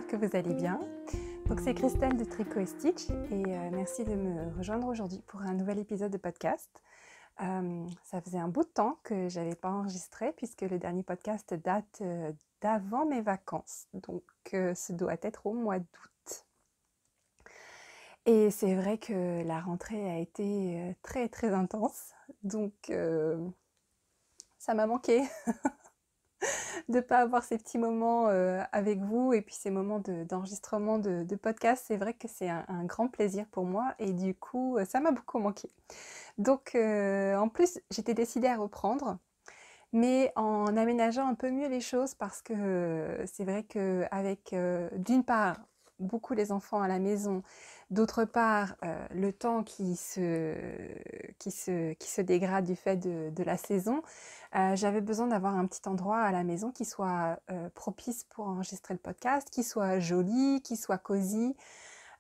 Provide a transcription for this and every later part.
j'espère que vous allez bien. Donc c'est Christelle de Tricot et Stitch et merci de me rejoindre aujourd'hui pour un nouvel épisode de podcast. Ça faisait un bout de temps que j'avais pas enregistré puisque le dernier podcast date d'avant mes vacances. Donc ce doit être au mois d'août. Et c'est vrai que la rentrée a été très très intense. Donc ça m'a manqué. De ne pas avoir ces petits moments avec vous et puis ces moments d'enregistrement de podcast. C'est vrai que c'est un grand plaisir pour moi et du coup, ça m'a beaucoup manqué. Donc, en plus, j'étais décidée à reprendre, mais en aménageant un peu mieux les choses parce que c'est vrai qu'avec, d'une part, beaucoup les enfants à la maison, d'autre part, le temps qui se dégrade du fait de la saison, j'avais besoin d'avoir un petit endroit à la maison qui soit propice pour enregistrer le podcast, qui soit joli, qui soit cosy,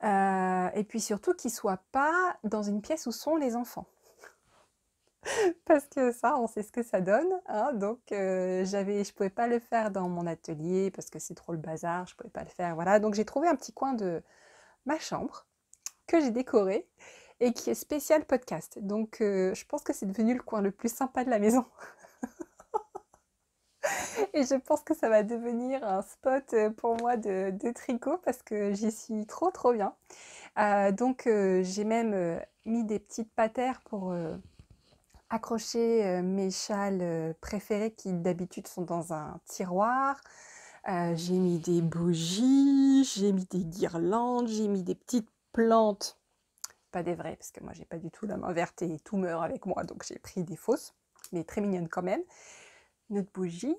et puis surtout qui soit pas dans une pièce où sont les enfants. Parce que ça, on sait ce que ça donne, hein, donc je pouvais pas le faire dans mon atelier parce que c'est trop le bazar, je pouvais pas le faire, voilà. Donc j'ai trouvé un petit coin de ma chambre que j'ai décoré et qui est spécial podcast. Donc je pense que c'est devenu le coin le plus sympa de la maison. Et je pense que ça va devenir un spot pour moi de tricot parce que j'y suis trop bien. Donc j'ai même mis des petites patères pour accrocher mes châles préférés qui d'habitude sont dans un tiroir. J'ai mis des bougies, j'ai mis des guirlandes, j'ai mis des petites plantes. Pas des vraies parce que moi j'ai pas du tout la main verte et tout meurt avec moi, donc j'ai pris des fausses, mais très mignonnes quand même. Une autre bougie.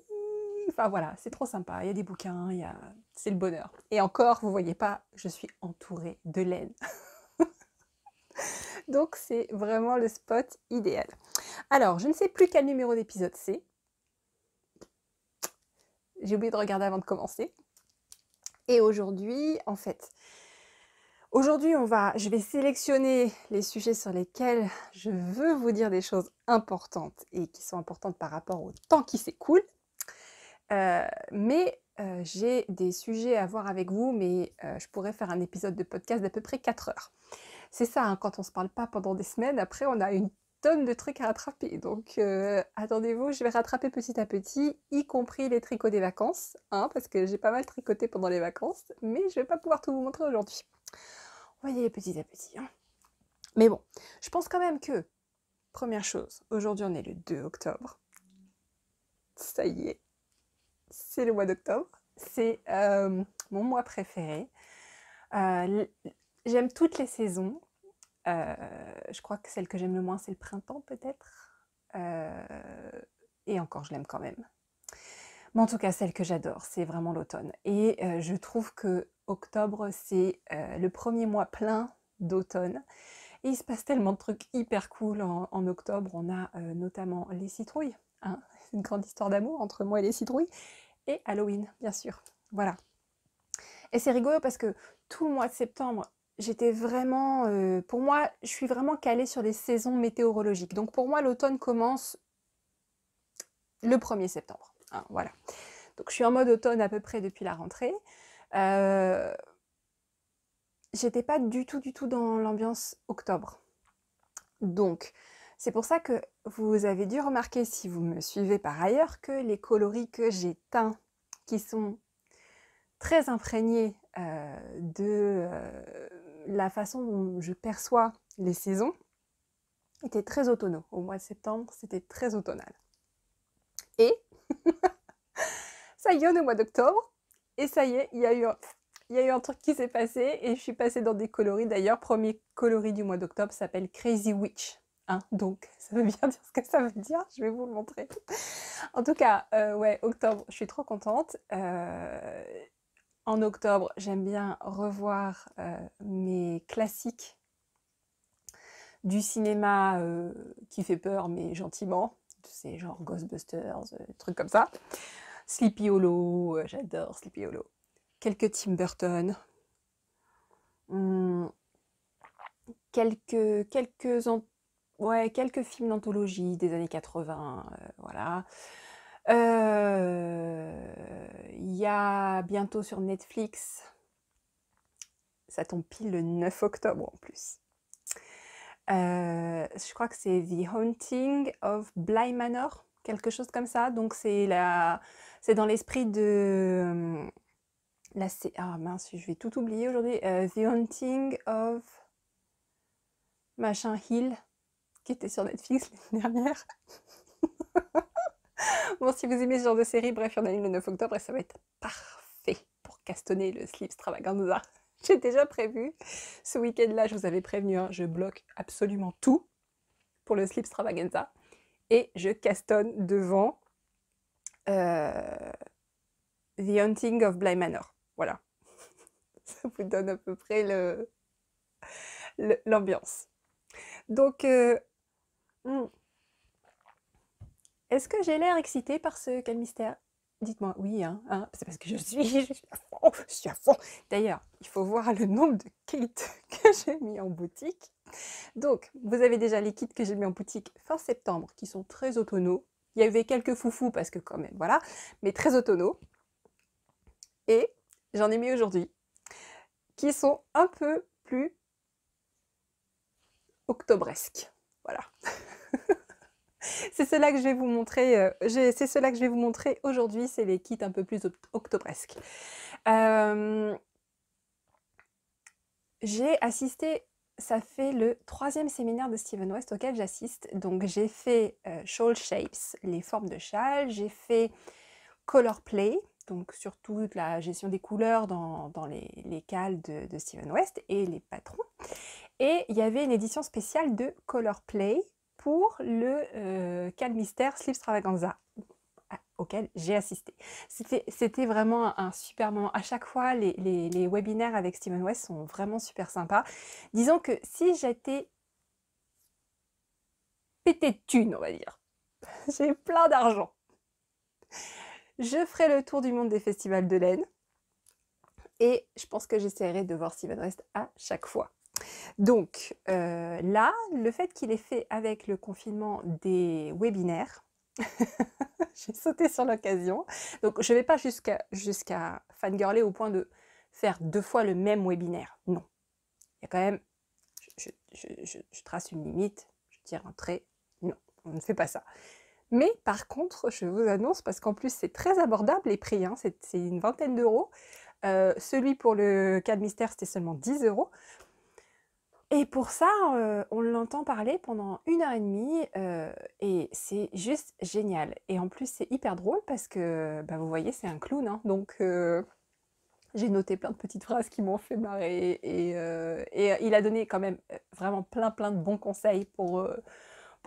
Enfin voilà, c'est trop sympa. Il y a des bouquins, c'est le bonheur. Et encore, vous voyez pas, je suis entourée de laine. Donc c'est vraiment le spot idéal. Alors, je ne sais plus quel numéro d'épisode c'est. J'ai oublié de regarder avant de commencer. Et aujourd'hui, en fait, je vais sélectionner les sujets sur lesquels je veux vous dire des choses importantes et qui sont importantes par rapport au temps qui s'écoule. Mais j'ai des sujets à voir avec vous, mais je pourrais faire un épisode de podcast d'à peu près 4 heures. C'est ça, hein, quand on ne se parle pas pendant des semaines, après on a une tonne de trucs à rattraper. Donc attendez-vous, je vais rattraper petit à petit, y compris les tricots des vacances, hein, parce que j'ai pas mal tricoté pendant les vacances, mais je vais pas pouvoir tout vous montrer aujourd'hui. On va y aller petit à petit. Hein. Mais bon, je pense quand même que, première chose, aujourd'hui on est le 2 octobre. Ça y est, c'est le mois d'octobre. C'est mon mois préféré. J'aime toutes les saisons. Je crois que celle que j'aime le moins, c'est le printemps peut-être. Et encore, je l'aime quand même. Mais en tout cas, celle que j'adore, c'est vraiment l'automne. Et je trouve que octobre, c'est le premier mois plein d'automne. Et il se passe tellement de trucs hyper cool en octobre. On a notamment les citrouilles. Hein, c'est une grande histoire d'amour entre moi et les citrouilles. Et Halloween, bien sûr. Voilà. Et c'est rigolo parce que tout le mois de septembre, j'étais vraiment... pour moi, je suis vraiment calée sur les saisons météorologiques. Donc pour moi, l'automne commence le 1er septembre. Hein, voilà. Donc je suis en mode automne à peu près depuis la rentrée. J'étais pas du tout dans l'ambiance octobre. Donc, c'est pour ça que vous avez dû remarquer, si vous me suivez par ailleurs, que les coloris que j'ai teints, qui sont très imprégnés de la façon dont je perçois les saisons, étaient très automnaux. Au mois de septembre, c'était très automnal. Et ça y est, on est au mois d'octobre, et ça y est, il y a eu un truc qui s'est passé, et je suis passée dans des coloris. D'ailleurs, premier coloris du mois d'octobre s'appelle Crazy Witch. Hein, donc, ça veut bien dire ce que ça veut dire, je vais vous le montrer. En tout cas, ouais, octobre, je suis trop contente. En octobre, j'aime bien revoir mes classiques du cinéma qui fait peur, mais gentiment. C'est genre Ghostbusters, trucs comme ça. Sleepy Hollow, j'adore Sleepy Hollow. Quelques Tim Burton. Quelques films d'anthologie des années 80, voilà. Il y a bientôt sur Netflix ça tombe pile le 9 octobre en plus. Je crois que c'est The Haunting of Bly Manor, quelque chose comme ça. Donc c'est dans l'esprit de ah mince, je vais tout oublier aujourd'hui. The Haunting of machin Hill, qui était sur Netflix l'année dernière. Bon, si vous aimez ce genre de série, bref, il y en a une le 9 octobre et ça va être parfait pour castonner le Sleep Extravaganza. J'ai déjà prévu. Ce week-end-là, je vous avais prévenu, hein, je bloque absolument tout pour le Sleep Extravaganza. Et je castonne devant The Haunting of Bly Manor. Voilà. Ça vous donne à peu près l'ambiance. Donc, est-ce que j'ai l'air excitée par ce quel mystère? Dites-moi, oui, hein, c'est parce que je suis à fond. D'ailleurs, il faut voir le nombre de kits que j'ai mis en boutique. Donc, vous avez déjà les kits que j'ai mis en boutique fin septembre, qui sont très autonomes. Il y avait quelques foufous, parce que quand même, voilà, mais très autonomes. Et j'en ai mis aujourd'hui, qui sont un peu plus octobresques. Voilà. C'est cela que je vais vous montrer. C'est cela que je vais vous montrer aujourd'hui. C'est les kits un peu plus octobresques. J'ai assisté. Ça fait le 3e séminaire de Steven West auquel j'assiste. Donc j'ai fait Shawl Shapes, les formes de châle. J'ai fait Color Play, donc surtout la gestion des couleurs dans les cales de Steven West et les patrons. Et il y avait une édition spéciale de Color Play pour le Cal Mystère Sleep Extravaganza auquel j'ai assisté. C'était vraiment un super moment. À chaque fois, les webinaires avec Steven West sont vraiment super sympas. Disons que si j'étais pété de thunes, on va dire, j'ai plein d'argent, je ferai le tour du monde des festivals de laine et je pense que j'essaierai de voir Steven West à chaque fois. Donc là, le fait qu'il ait fait avec le confinement des webinaires, j'ai sauté sur l'occasion. Donc je ne vais pas jusqu'à fangirler au point de faire 2 fois le même webinaire. Non. Il y a quand même, je trace une limite, je tire un trait. Non, on ne fait pas ça. Mais par contre, je vous annonce, parce qu'en plus c'est très abordable les prix, hein, c'est une vingtaine d'euros. Celui pour le Cal Mystère, c'était seulement 10 €. Et pour ça, on l'entend parler pendant 1h30 et c'est juste génial. Et en plus, c'est hyper drôle parce que, bah, vous voyez, c'est un clown, hein, donc j'ai noté plein de petites phrases qui m'ont fait marrer et il a donné quand même vraiment plein de bons conseils pour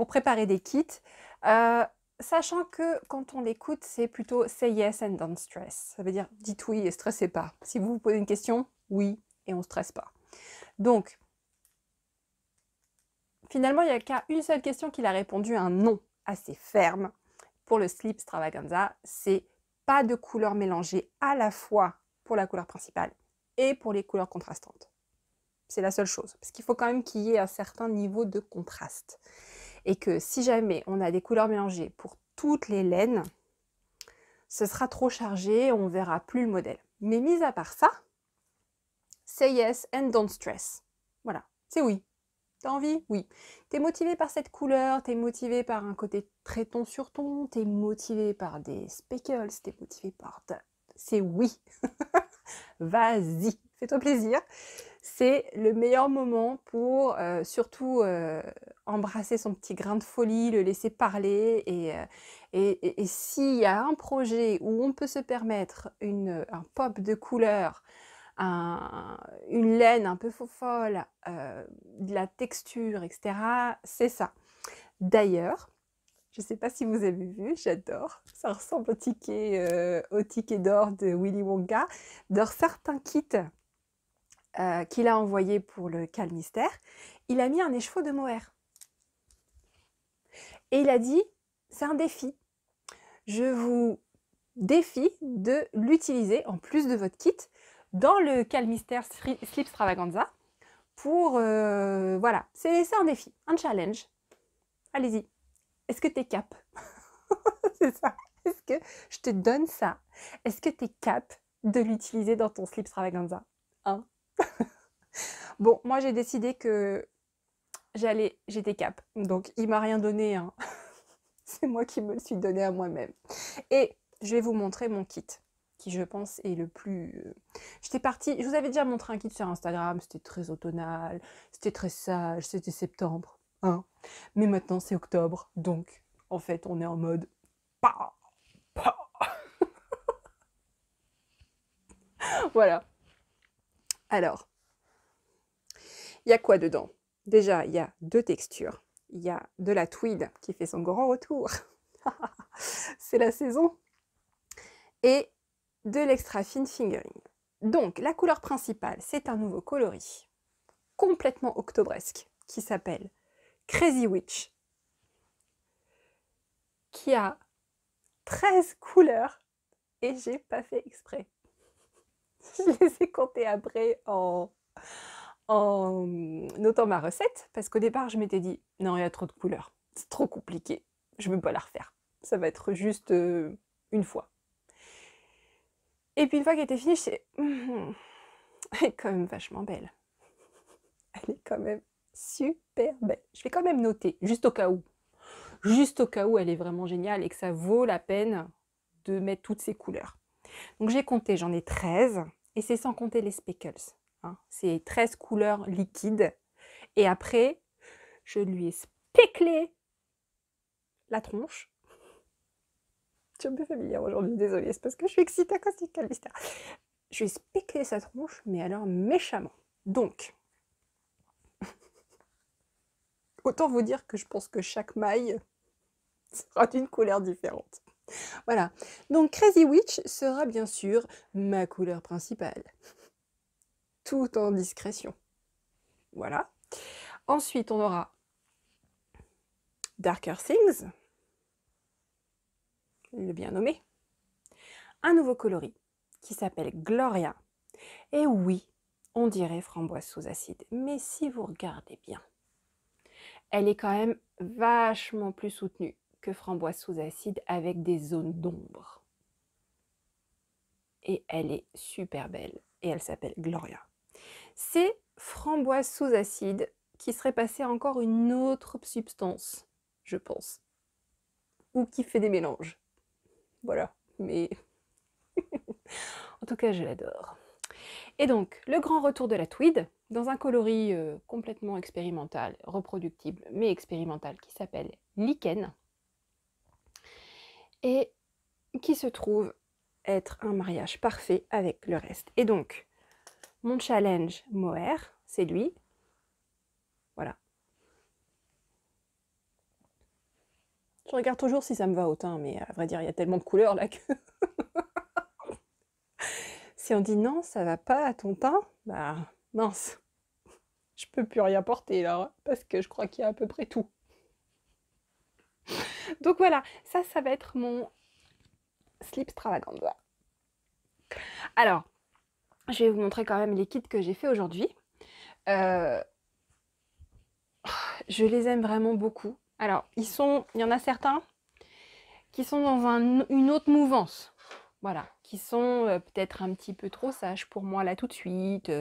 préparer des kits. Sachant que quand on l'écoute, c'est plutôt say yes and don't stress. Ça veut dire dites oui et stressez pas. Si vous vous posez une question, oui et on stresse pas. Donc, finalement, il n'y a qu'à une seule question qu'il a répondu un non assez ferme pour le Sleep Extravaganza, c'est pas de couleurs mélangées à la fois pour la couleur principale et pour les couleurs contrastantes. C'est la seule chose, parce qu'il faut quand même qu'il y ait un certain niveau de contraste. Et que si jamais on a des couleurs mélangées pour toutes les laines, ce sera trop chargé, on ne verra plus le modèle. Mais mis à part ça, say yes and don't stress. Voilà, c'est oui. T'as envie? Oui. T'es motivé par cette couleur, t'es motivé par un côté très ton sur ton, t'es motivé par des speckles, t'es motivé par... C'est oui. Vas-y, fais-toi plaisir. C'est le meilleur moment pour surtout embrasser son petit grain de folie, le laisser parler. Et s'il y a un projet où on peut se permettre un pop de couleur, une laine un peu folle, de la texture, etc., c'est ça. D'ailleurs, je ne sais pas si vous avez vu, j'adore, ça ressemble au ticket d'or de Willy Wonka, dans certains kits qu'il a envoyé pour le Cal Mystère, il a mis un écheveau de mohair. Et il a dit, c'est un défi. Je vous défie de l'utiliser, en plus de votre kit, dans le Cal Mystère Sleep Extravaganza, pour, voilà, c'est un défi, un challenge. Allez-y. Est-ce que t'es cap? C'est ça. Est-ce que je te donne ça? Est-ce que t'es cap de l'utiliser dans ton Sleep Extravaganza? Hein? Bon, moi j'ai décidé que j'étais cap. Donc il m'a rien donné, hein. C'est moi qui me le suis donné à moi-même. Et je vais vous montrer mon kit, qui je pense est le plus... J'étais partie, je vous avais déjà montré un kit sur Instagram, c'était très automnal, c'était très sage, c'était septembre, hein. Mais maintenant c'est octobre, donc en fait on est en mode... Pa, pa. Voilà. Alors, il y a quoi dedans? Déjà, il y a 2 textures. Il y a de la tweed qui fait son grand retour. C'est la saison. Et de l'extra fine fingering. Donc, la couleur principale, c'est un nouveau coloris complètement octobresque qui s'appelle Crazy Witch, qui a 13 couleurs et j'ai pas fait exprès. Je les ai comptées après en notant ma recette, parce qu'au départ, je m'étais dit, non, il y a trop de couleurs, c'est trop compliqué, je ne veux pas la refaire. Ça va être juste une fois. Et puis une fois qu'elle était finie, je sais, elle est quand même vachement belle. Elle est quand même super belle. Je vais quand même noter, juste au cas où. Juste au cas où elle est vraiment géniale et que ça vaut la peine de mettre toutes ces couleurs. Donc j'ai compté, j'en ai 13, et c'est sans compter les speckles. Hein. C'est 13 couleurs liquides. Et après, je lui ai speclé la tronche. Je suis un peu familière aujourd'hui, désolée, c'est parce que je suis excitée à cause du calmystère. Je lui ai speclé sa tronche, mais alors méchamment. Donc, autant vous dire que je pense que chaque maille sera d'une couleur différente. Voilà, donc Crazy Witch sera bien sûr ma couleur principale. Tout en discrétion. Voilà. Ensuite, on aura Darker Things, le bien nommé. Un nouveau coloris qui s'appelle Gloria. Et oui, on dirait framboise sous acide. Mais si vous regardez bien, elle est quand même vachement plus soutenue que framboise sous acide avec des zones d'ombre. Et elle est super belle. Et elle s'appelle Gloria. C'est framboise sous acide qui serait passée à encore une autre substance, je pense. Ou qui fait des mélanges. Voilà. Mais en tout cas, je l'adore. Et donc, le grand retour de la tweed, dans un coloris complètement expérimental, reproductible, mais expérimental, qui s'appelle Lichen, et qui se trouve être un mariage parfait avec le reste. Et donc, mon challenge mohair, c'est lui. Voilà. Je regarde toujours si ça me va au teint, mais à vrai dire, il y a tellement de couleurs là que... Si on dit non, ça va pas à ton teint, bah mince, je peux plus rien porter là, parce que je crois qu'il y a à peu près tout. Donc voilà, ça va être mon slip extravaganza. Alors, je vais vous montrer quand même les kits que j'ai fait aujourd'hui. Je les aime vraiment beaucoup. Alors, il y en a certains qui sont dans une autre mouvance. Voilà, qui sont peut-être un petit peu trop sages pour moi là tout de suite.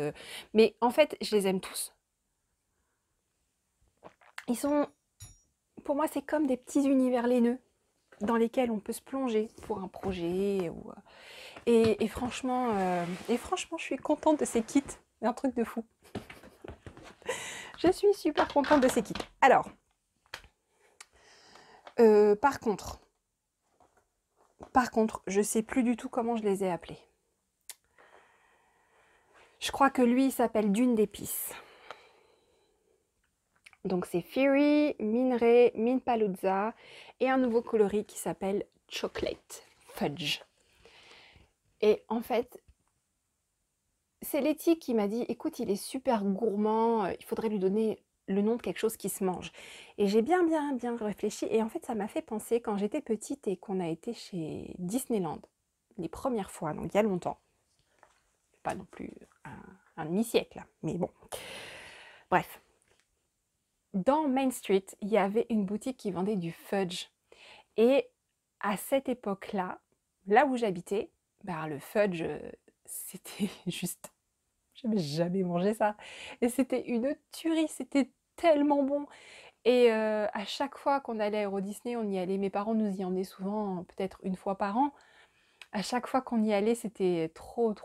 Mais en fait, je les aime tous. Ils sont, pour moi, c'est comme des petits univers laineux dans lesquels on peut se plonger pour un projet. Et franchement, je suis contente de ces kits. C'est un truc de fou. Je suis super contente de ces kits. Alors, par contre, je sais plus du tout comment je les ai appelés. Je crois que lui, il s'appelle Dune d'épices. Donc c'est Fury, Minerai, Minpalooza et un nouveau coloris qui s'appelle Chocolate Fudge. Et en fait, c'est Letty qui m'a dit, écoute, il est super gourmand, il faudrait lui donner le nom de quelque chose qui se mange. Et j'ai bien réfléchi et en fait ça m'a fait penser quand j'étais petite et qu'on a été chez Disneyland les premières fois, donc il y a longtemps. Pas non plus un demi-siècle, mais bon. Bref. Dans Main Street, il y avait une boutique qui vendait du fudge. Et à cette époque-là, là où j'habitais, bah, le fudge, c'était juste J'avais jamais mangé ça et c'était une tuerie, c'était tellement bon et à chaque fois qu'on allait à Euro Disney, on y allait mes parents nous y emmenaient souvent, peut-être une fois par an. À chaque fois qu'on y allait, c'était trop,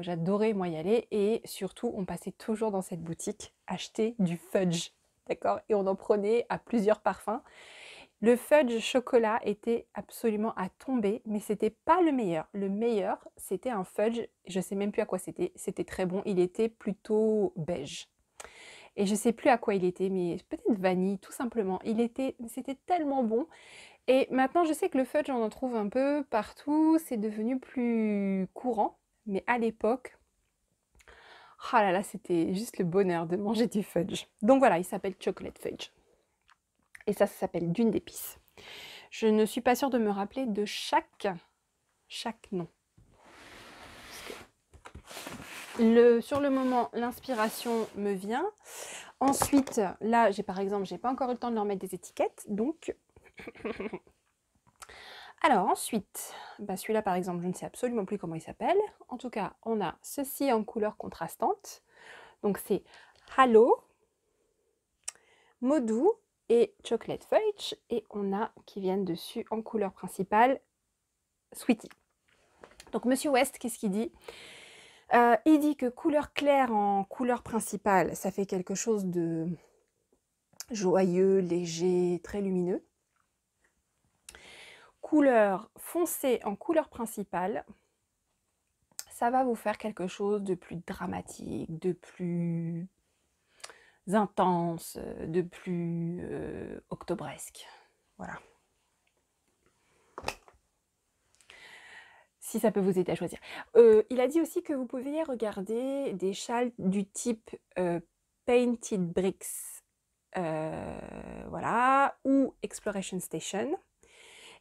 j'adorais moi y aller et surtout on passait toujours dans cette boutique acheter du fudge, d'accord? Et on en prenait à plusieurs parfums. Le fudge chocolat était absolument à tomber, mais c'était pas le meilleur. Le meilleur, c'était un fudge, je sais même plus à quoi c'était très bon, il était plutôt beige. Et je sais plus à quoi il était, mais peut-être vanille, tout simplement. C'était tellement bon. Et maintenant, je sais que le fudge, on en trouve un peu partout, c'est devenu plus courant. Mais à l'époque, ah là là, c'était juste le bonheur de manger du fudge. Donc voilà, il s'appelle chocolate fudge. Et ça s'appelle dune d'épices. Je ne suis pas sûre de me rappeler de chaque nom. Sur le moment, l'inspiration me vient. Ensuite, là, par exemple, j'ai pas encore eu le temps de leur mettre des étiquettes, donc... Alors ensuite, celui-là par exemple, je ne sais absolument plus comment il s'appelle. En tout cas, on a ceci en couleur contrastante. Donc c'est Halo, Modou et Chocolate Fudge. Et on a qui viennent dessus en couleur principale, Sweetie. Donc Monsieur West, qu'est-ce qu'il dit? Il dit que couleur claire en couleur principale, ça fait quelque chose de joyeux, léger, très lumineux. Couleur foncée en couleur principale, ça va vous faire quelque chose de plus dramatique, de plus intense, de plus octobresque. Voilà. Si ça peut vous aider à choisir. Il a dit aussi que vous pouviez regarder des châles du type Painted Bricks, voilà, ou Exploration Station.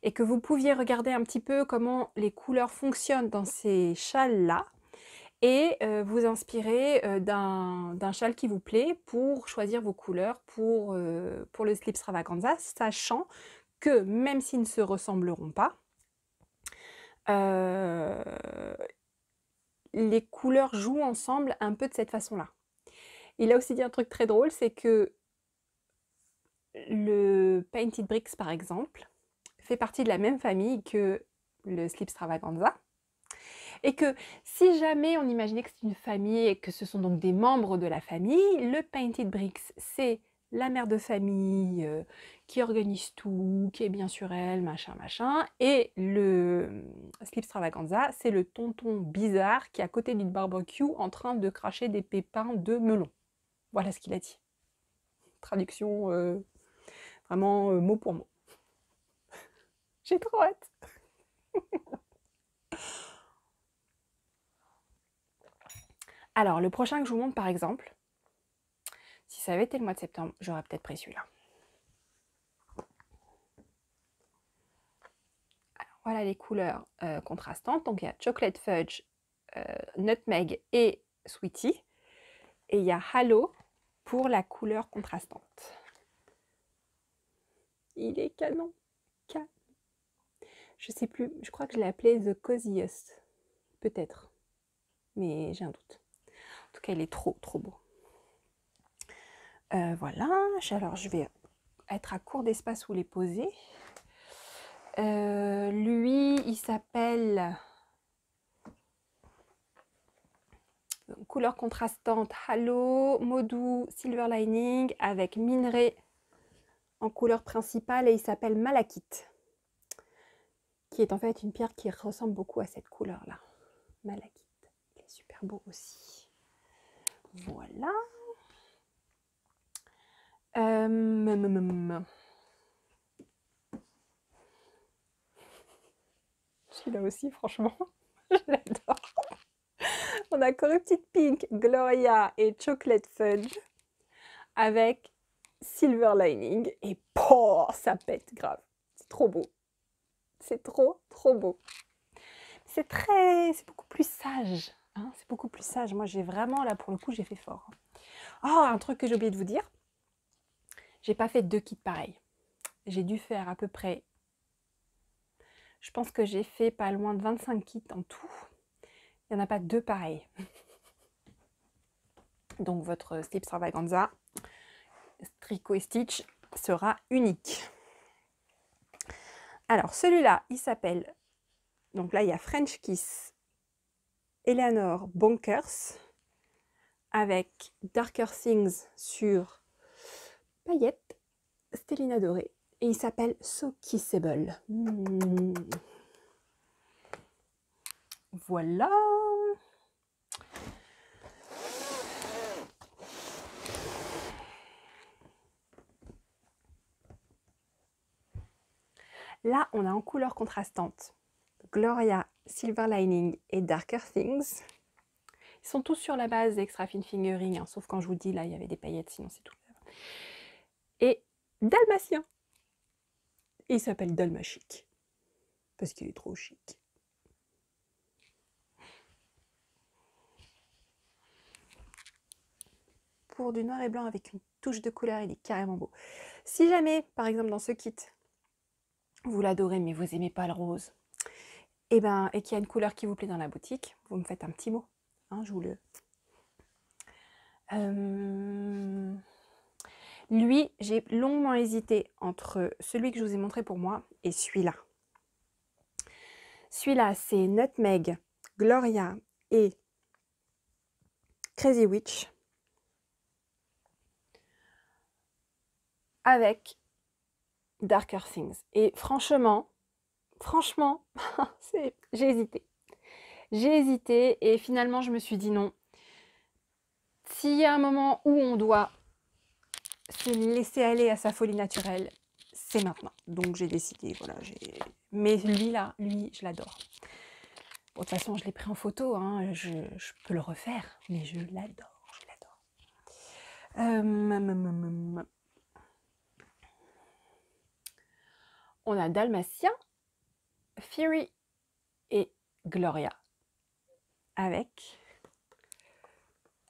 Et que vous pouviez regarder un petit peu comment les couleurs fonctionnent dans ces châles-là et vous inspirer d'un châle qui vous plaît pour choisir vos couleurs pour le slip extravaganza, sachant que même s'ils ne se ressembleront pas, les couleurs jouent ensemble un peu de cette façon-là. Il a aussi dit un truc très drôle, c'est que le Painted Bricks, par exemple, fait partie de la même famille que le slip extravaganza. Et que si jamais on imaginait que c'est une famille et que ce sont donc des membres de la famille, le Painted Bricks, c'est la mère de famille qui organise tout, qui est bien sur elle, machin, machin. Et le slip extravaganza, c'est le tonton bizarre qui est à côté d'une barbecue en train de cracher des pépins de melon. Voilà ce qu'il a dit. Traduction vraiment mot pour mot. J'ai trop hâte. Alors, le prochain que je vous montre, par exemple, si ça avait été le mois de septembre, j'aurais peut-être pris celui-là. Alors, voilà les couleurs contrastantes. Donc, il y a Chocolate Fudge, Nutmeg et Sweetie. Et il y a Halo pour la couleur contrastante. Il est canon. Canon. Je sais plus, je crois que je l'ai appelé The Coziest. Peut-être. Mais j'ai un doute. En tout cas, il est trop beau. Voilà. Alors, je vais être à court d'espace où les poser. Lui, il s'appelle couleur contrastante Halo, Modou, Silver Lining avec minerai en couleur principale et il s'appelle Malachite, qui est en fait une pierre qui ressemble beaucoup à cette couleur-là. Malachite, il est super beau aussi. Voilà. Celui-là aussi, franchement, je l'adore. On a Corrupted Pink, Gloria et Chocolate Fudge avec Silver Lining et ça pète grave. C'est trop beau. C'est trop beau. C'est beaucoup plus sage. Hein, c'est beaucoup plus sage. Moi, j'ai vraiment, là, pour le coup, j'ai fait fort. Oh, un truc que j'ai oublié de vous dire. J'ai pas fait 2 kits pareils. J'ai dû faire à peu près... Je pense que j'ai fait pas loin de 25 kits en tout. Il n'y en a pas 2 pareils. Donc votre slip extravaganza, tricot et stitch sera unique. Alors celui-là, il s'appelle, donc là il y a French Kiss Eleanor Bonkers avec Darker Things sur paillettes, Stélina dorée, et il s'appelle So Kissable. Voilà. Là, on a en couleur contrastante Gloria, Silver Lining et Darker Things. Ils sont tous sur la base d'Extra Fine Fingering, hein, sauf quand je vous dis, là, il y avait des paillettes, sinon c'est tout. Et Dalmatien. Il s'appelle Dalmachic, parce qu'il est trop chic. Pour du noir et blanc avec une touche de couleur, il est carrément beau. Si jamais, par exemple, dans ce kit, vous l'adorez, mais vous n'aimez pas le rose, et qu'il y a une couleur qui vous plaît dans la boutique, vous me faites un petit mot. Hein, je vous le... Lui, j'ai longuement hésité entre celui que je vous ai montré pour moi et celui-là. Celui-là, c'est Nutmeg, Gloria et Crazy Witch avec Darker Things. Et franchement, j'ai hésité. J'ai hésité et finalement, je me suis dit non. S'il y a un moment où on doit se laisser aller à sa folie naturelle, c'est maintenant. Donc j'ai décidé, voilà. Mais lui, je l'adore. Bon, de toute façon, je l'ai pris en photo, hein, je peux le refaire, mais je l'adore, On a Dalmatien, Fury et Gloria avec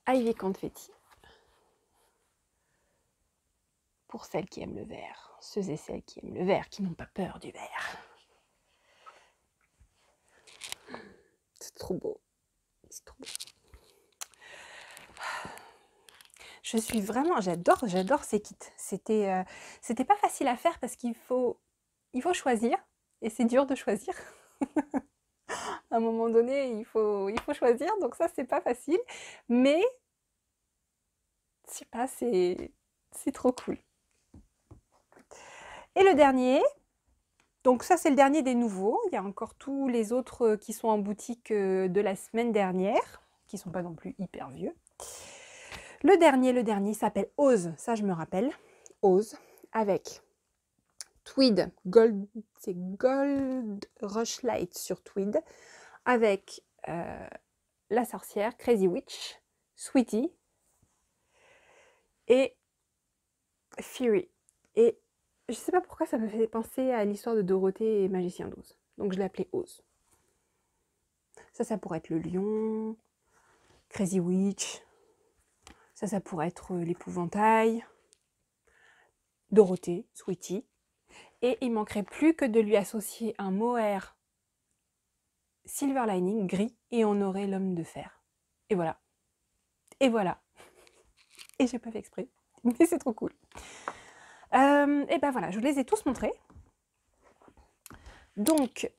Ivy Confetti. Pour celles qui aiment le vert, ceux et celles qui aiment le vert, qui n'ont pas peur du vert. C'est trop beau. C'est trop beau. Je suis vraiment, j'adore ces kits. C'était pas facile à faire parce qu'il faut choisir et c'est dur de choisir. À un moment donné, il faut choisir, donc ça c'est pas facile, mais je sais pas, c'est trop cool. Et le dernier, donc ça c'est le dernier des nouveaux, il y a encore tous les autres qui sont en boutique de la semaine dernière, qui sont pas non plus hyper vieux. Le dernier s'appelle Ose, ça je me rappelle, Ose, avec Tweed, c'est Gold Rush Light sur Tweed, avec la sorcière, Crazy Witch, Sweetie et Fury. Et je sais pas pourquoi ça me fait penser à l'histoire de Dorothée et Magicien d'Oz. Donc je l'ai appelé Oz. Ça pourrait être le lion, Crazy Witch. Ça pourrait être l'épouvantail, Dorothée, Sweetie. Et il manquerait plus que de lui associer un mohair Silver Lining gris et on aurait l'homme de fer. Et voilà. Et voilà. Et j'ai pas fait exprès. Mais c'est trop cool. Et ben voilà, je vous les ai tous montrés. Donc,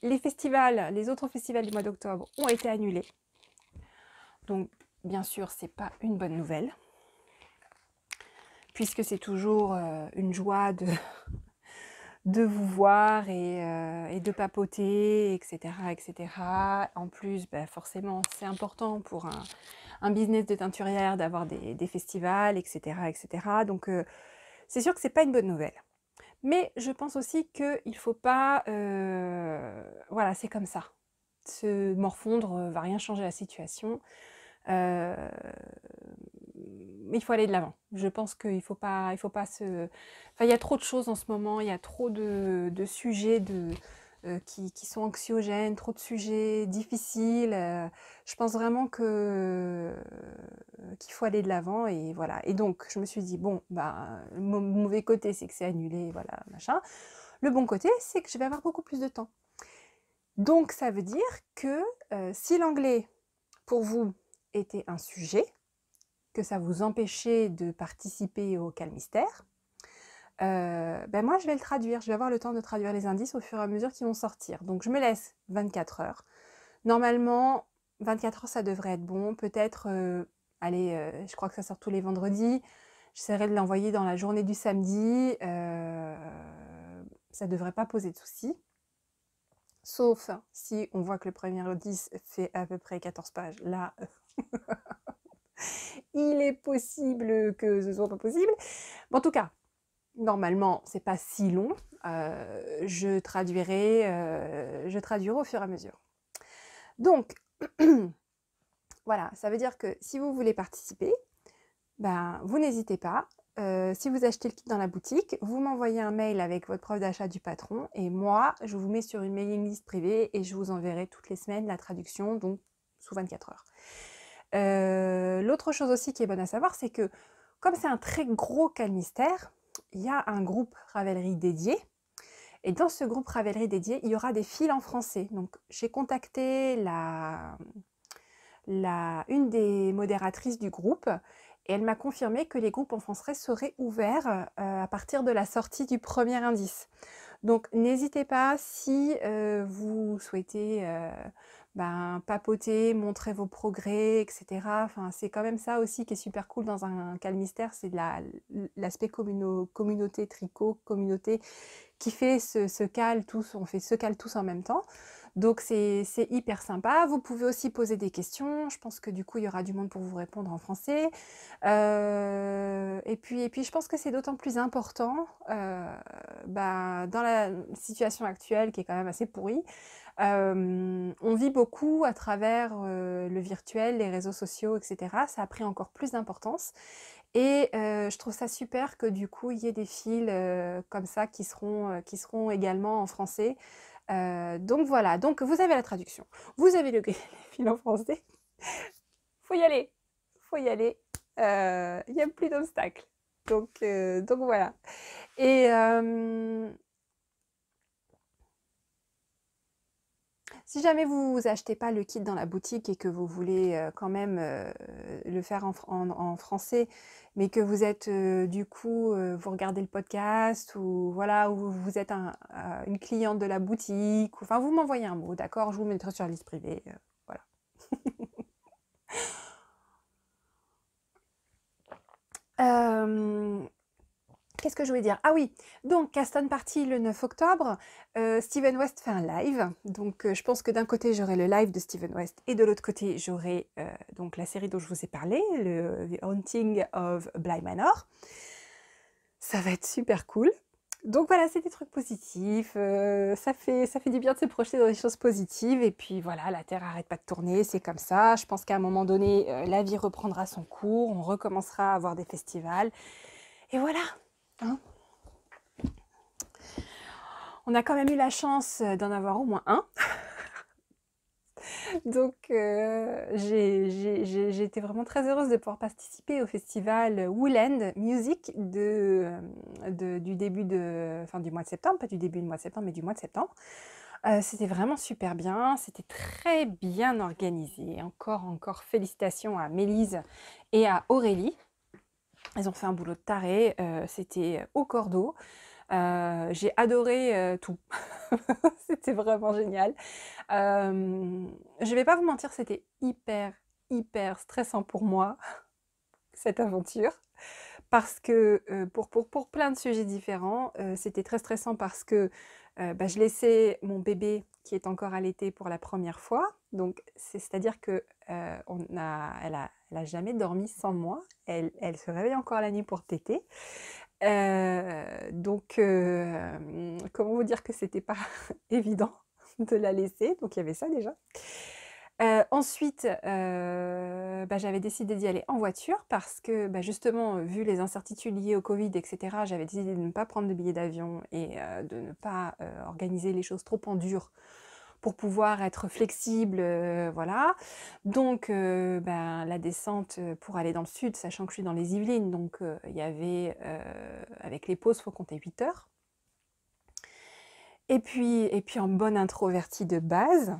les autres festivals du mois d'octobre ont été annulés. Donc, bien sûr, c'est pas une bonne nouvelle. Puisque c'est toujours une joie de vous voir et de papoter, etc., etc. En plus, forcément, c'est important pour un business de teinturière d'avoir des festivals, etc., etc. Donc, c'est sûr que c'est pas une bonne nouvelle. Mais je pense aussi qu'il ne faut pas... voilà, c'est comme ça. Se morfondre va rien changer à la situation. Mais il faut aller de l'avant. Je pense qu'il faut pas se... Enfin, il y a trop de choses en ce moment, il y a trop de sujets qui sont anxiogènes, trop de sujets difficiles. Je pense vraiment qu'il faut aller de l'avant et voilà. Et donc, je me suis dit, bon, le mauvais côté, c'est que c'est annulé, voilà, machin. Le bon côté, c'est que je vais avoir beaucoup plus de temps. Donc ça veut dire que si l'anglais, pour vous, était un sujet, que ça vous empêchait de participer au calmystère, ben moi je vais le traduire, je vais avoir le temps de traduire les indices au fur et à mesure qu'ils vont sortir. Donc je me laisse 24 heures. Normalement, 24 heures ça devrait être bon, peut-être, allez, je crois que ça sort tous les vendredis, j'essaierai de l'envoyer dans la journée du samedi, ça devrait pas poser de soucis. Sauf si on voit que le premier indice fait à peu près 14 pages, là, il est possible que ce soit pas possible. Mais en tout cas, normalement, c'est pas si long. Je traduirai au fur et à mesure. Donc, voilà, ça veut dire que si vous voulez participer, ben, vous n'hésitez pas. Si vous achetez le kit dans la boutique, vous m'envoyez un mail avec votre preuve d'achat du patron et moi, je vous mets sur une mailing list privée et je vous enverrai toutes les semaines la traduction, donc sous 24 heures. L'autre chose aussi qui est bonne à savoir, c'est que comme c'est un très gros calmystère, il y a un groupe Ravelry dédié. Et dans ce groupe Ravelry dédié, il y aura des fils en français. Donc j'ai contacté une des modératrices du groupe et elle m'a confirmé que les groupes en français seraient ouverts à partir de la sortie du premier indice. Donc n'hésitez pas si vous souhaitez papoter, montrer vos progrès, etc. Enfin, c'est quand même ça aussi qui est super cool dans un calmystère, c'est l'aspect communauté, tricot, communauté qui fait ce cal tous, on fait ce cal tous en même temps. Donc c'est hyper sympa. Vous pouvez aussi poser des questions. Je pense que du coup, il y aura du monde pour vous répondre en français. Et puis je pense que c'est d'autant plus important dans la situation actuelle qui est quand même assez pourrie. On vit beaucoup à travers le virtuel, les réseaux sociaux, etc. Ça a pris encore plus d'importance. Et je trouve ça super que du coup, il y ait des fils comme ça qui seront également en français. Donc voilà, donc vous avez la traduction, vous avez les fils en français, faut y aller, faut y aller, il n'y a plus d'obstacles. Donc voilà. Et si jamais vous achetez pas le kit dans la boutique et que vous voulez quand même le faire en français, mais que vous êtes du coup, vous regardez le podcast ou voilà, ou vous êtes une cliente de la boutique, enfin vous m'envoyez un mot, d'accord? Je vous mettrai sur la liste privée, voilà. Qu'est-ce que je voulais dire? Ah oui, donc Caston Party le 9 octobre, Steven West fait un live. Donc je pense que d'un côté j'aurai le live de Steven West et de l'autre côté j'aurai donc la série dont je vous ai parlé, le The Haunting of Bly Manor. Ça va être super cool. Donc voilà, c'est des trucs positifs, ça fait du bien de se projeter dans des choses positives et puis voilà, la Terre arrête pas de tourner, c'est comme ça. Je pense qu'à un moment donné, la vie reprendra son cours, on recommencera à avoir des festivals et voilà, hein. On a quand même eu la chance d'en avoir au moins un. Donc j'ai été vraiment très heureuse de pouvoir participer au festival Woolend Music du début du mois de septembre, pas du début du mois de septembre, mais du mois de septembre. C'était vraiment super bien, c'était très bien organisé. Encore félicitations à Mélise et à Aurélie. Elles ont fait un boulot de taré, c'était au cordeau. J'ai adoré tout. C'était vraiment génial. Je vais pas vous mentir, c'était hyper stressant pour moi, cette aventure. Parce que pour plein de sujets différents, c'était très stressant parce que je laissais mon bébé qui est encore allaité pour la première fois. Donc c'est-à-dire que elle a jamais dormi sans moi. Elle se réveille encore la nuit pour téter. Comment vous dire que c'était pas évident de la laisser, donc il y avait ça déjà. Ensuite, j'avais décidé d'y aller en voiture parce que justement, vu les incertitudes liées au Covid, etc., j'avais décidé de ne pas prendre de billets d'avion et de ne pas organiser les choses trop en dur pour pouvoir être flexible, voilà. Donc la descente pour aller dans le sud, sachant que je suis dans les Yvelines, donc il y avait, avec les pauses, il faut compter 8 heures. Et puis en bonne introvertie de base,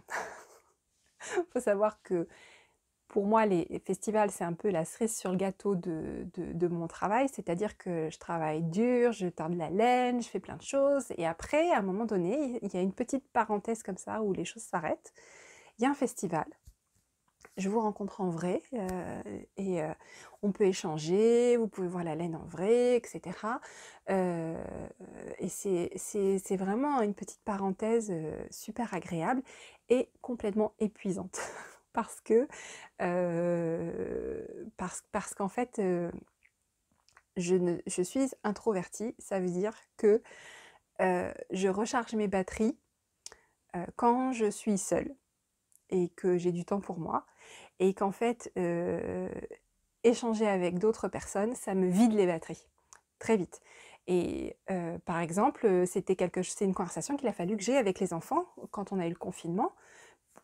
il faut savoir que pour moi, les festivals, c'est un peu la cerise sur le gâteau de mon travail, c'est-à-dire que je travaille dur, je tarde la laine, je fais plein de choses, et après, à un moment donné, il y a une petite parenthèse comme ça où les choses s'arrêtent. Il y a un festival, je vous rencontre en vrai, et on peut échanger, vous pouvez voir la laine en vrai, etc. Euh, et c'est vraiment une petite parenthèse super agréable et complètement épuisante. Parce que parce qu'en fait, je suis introvertie. Ça veut dire que je recharge mes batteries quand je suis seule et que j'ai du temps pour moi. Et qu'en fait, échanger avec d'autres personnes, ça me vide les batteries très vite. Et par exemple, c'est une conversation qu'il a fallu que j'ai avec les enfants quand on a eu le confinement,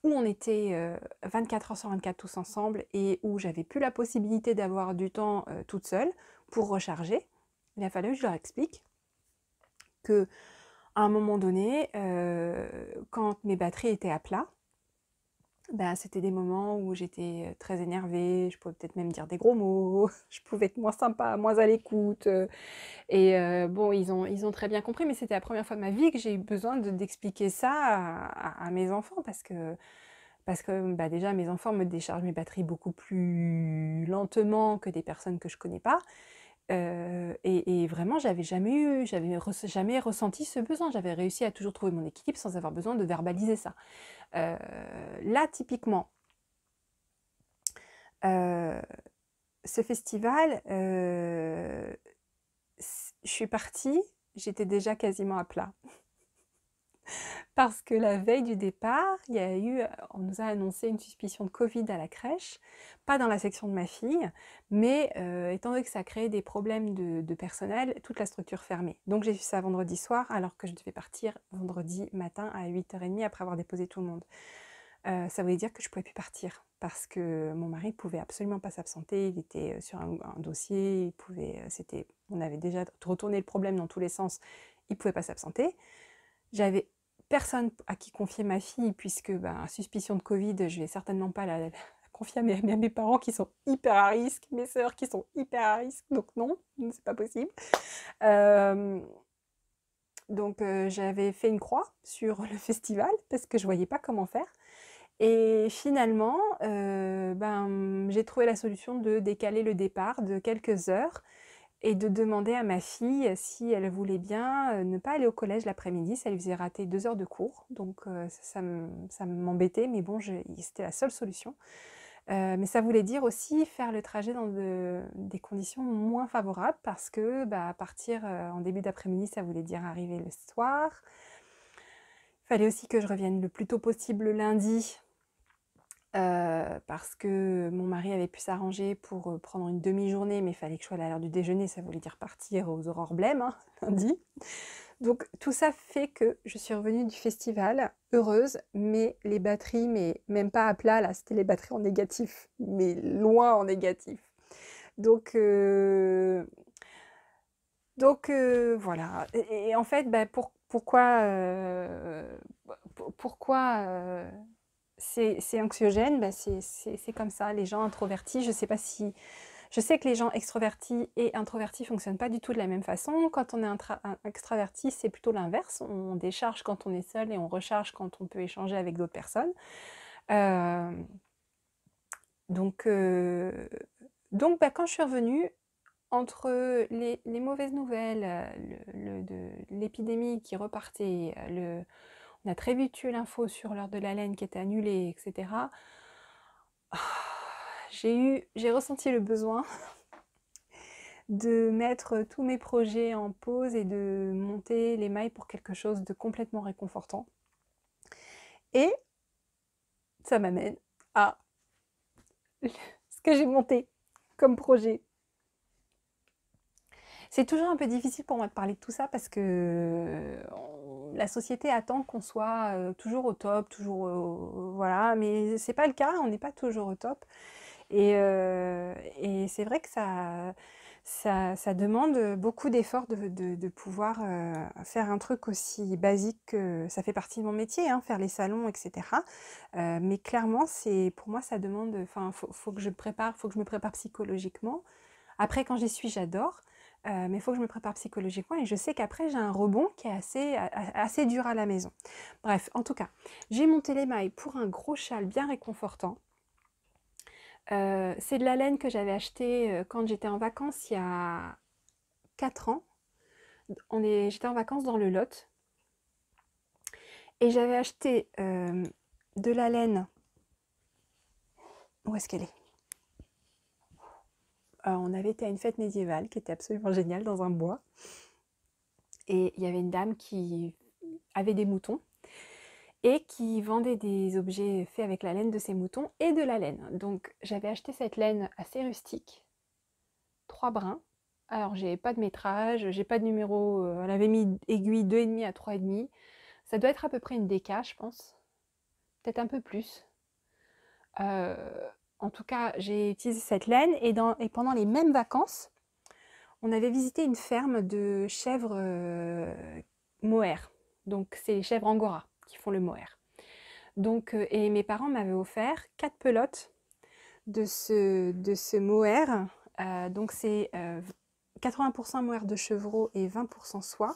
où on était 24 heures sur 24 tous ensemble et où j'avais plus la possibilité d'avoir du temps toute seule pour recharger. Il a fallu que je leur explique que à un moment donné, quand mes batteries étaient à plat, ben, c'était des moments où j'étais très énervée, je pouvais peut-être même dire des gros mots, je pouvais être moins sympa, moins à l'écoute. Et bon, ils ont très bien compris, mais c'était la première fois de ma vie que j'ai eu besoin d'expliquer ça à mes enfants parce que bah, déjà, mes enfants me déchargent mes batteries beaucoup plus lentement que des personnes que je connais pas. Et vraiment, jamais ressenti ce besoin. J'avais réussi à toujours trouver mon équilibre sans avoir besoin de verbaliser ça. Euh, Là, typiquement, euh, ce festival, je suis partie, j'étais déjà quasiment à plat. Parce que la veille du départ, on nous a annoncé une suspicion de Covid à la crèche, pas dans la section de ma fille, mais étant donné que ça a créé des problèmes de personnel, toute la structure fermée. Donc j'ai vu ça vendredi soir, alors que je devais partir vendredi matin à 8h30 après avoir déposé tout le monde. Ça voulait dire que je ne pouvais plus partir, parce que mon mari ne pouvait absolument pas s'absenter, il était sur un dossier, on avait déjà retourné le problème dans tous les sens, il ne pouvait pas s'absenter. J'avais personne à qui confier ma fille, puisque suspicion de Covid, je vais certainement pas la confier à mes parents qui sont hyper à risque, mes sœurs qui sont hyper à risque, donc non, c'est pas possible. Donc j'avais fait une croix sur le festival parce que je voyais pas comment faire. Et finalement, j'ai trouvé la solution de décaler le départ de quelques heures et de demander à ma fille si elle voulait bien ne pas aller au collège l'après-midi, ça lui faisait rater 2 heures de cours. Donc ça m'embêtait, mais bon, c'était la seule solution. Mais ça voulait dire aussi faire le trajet dans des conditions moins favorables parce que partir en début d'après-midi, ça voulait dire arriver le soir. Il fallait aussi que je revienne le plus tôt possible le lundi parce que mon mari avait pu s'arranger pour prendre une demi-journée, mais il fallait que je sois à l'heure du déjeuner, ça voulait dire partir aux aurores blêmes, hein, lundi. Donc tout ça fait que je suis revenue du festival heureuse, mais les batteries, mais même pas à plat, là, c'était les batteries en négatif, mais loin en négatif. Donc, voilà. Et en fait, pourquoi c'est anxiogène? C'est comme ça, les gens introvertis, je sais que les gens extrovertis et introvertis fonctionnent pas du tout de la même façon. Quand on est extraverti, c'est plutôt l'inverse. On décharge quand on est seul et on recharge quand on peut échanger avec d'autres personnes. Euh, donc, euh, quand je suis revenue, entre les mauvaises nouvelles, de l'épidémie qui repartait, on a très vite eu l'info sur l'heure de la laine qui était annulée, etc. J'ai ressenti le besoin de mettre tous mes projets en pause et de monter les mailles pour quelque chose de complètement réconfortant. Et ça m'amène à ce que j'ai monté comme projet. C'est toujours un peu difficile pour moi de parler de tout ça parce que la société attend qu'on soit toujours au top, toujours voilà, mais c'est pas le cas, on n'est pas toujours au top. Et c'est vrai que Ça demande beaucoup d'efforts de pouvoir faire un truc aussi basique que ça fait partie de mon métier, hein, faire les salons, etc. Mais clairement, pour moi, ça demande, enfin, faut que je prépare, faut que je me prépare psychologiquement. Après, quand j'y suis, j'adore, mais il faut que je me prépare psychologiquement et je sais qu'après, j'ai un rebond qui est assez dur à la maison. Bref, en tout cas, j'ai monté les mailles pour un gros châle bien réconfortant. C'est de la laine que j'avais acheté quand j'étais en vacances il y a 4 ans. J'étais en vacances dans le Lot et j'avais acheté de la laine. Où est-ce qu'elle est? On avait été à une fête médiévale qui était absolument géniale dans un bois. Et il y avait une dame qui avait des moutons et qui vendait des objets faits avec la laine de ces moutons et de la laine. Donc j'avais acheté cette laine assez rustique, 3 brins. Alors j'ai pas de métrage, j'ai pas de numéro, elle avait mis aiguille 2,5 à 3,5. Ça doit être à peu près une DK, je pense. Peut-être un peu plus. En tout cas, j'ai utilisé cette laine et pendant les mêmes vacances, on avait visité une ferme de chèvres mohair. Donc c'est les chèvres angora qui font le mohair. Donc, et mes parents m'avaient offert 4 pelotes de ce mohair. Donc c'est 80% mohair de chevreau et 20% soie.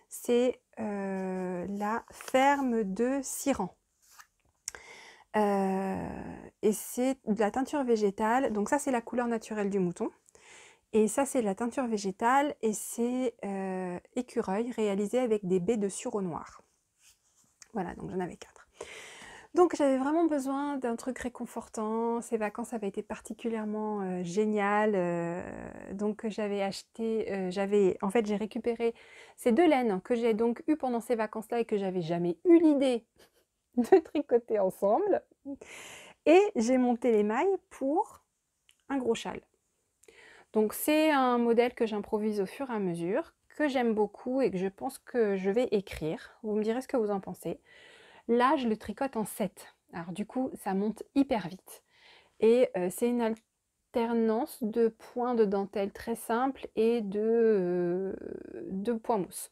C'est la ferme de Siran. Et c'est de la teinture végétale. Donc ça, c'est la couleur naturelle du mouton. Et ça, c'est de la teinture végétale et c'est écureuil réalisé avec des baies de sureau noir. Voilà, donc j'en avais 4. Donc j'avais vraiment besoin d'un truc réconfortant. Ces vacances avaient été particulièrement géniales. Donc j'avais acheté, en fait j'ai récupéré ces 2 laines que j'ai donc eues pendant ces vacances-là et que j'avais jamais eu l'idée de tricoter ensemble. Et j'ai monté les mailles pour un gros châle. Donc c'est un modèle que j'improvise au fur et à mesure, que j'aime beaucoup et que je pense que je vais écrire. Vous me direz ce que vous en pensez. Là, je le tricote en 7. Alors du coup, ça monte hyper vite. Et c'est une alternance de points de dentelle très simple et de points mousse.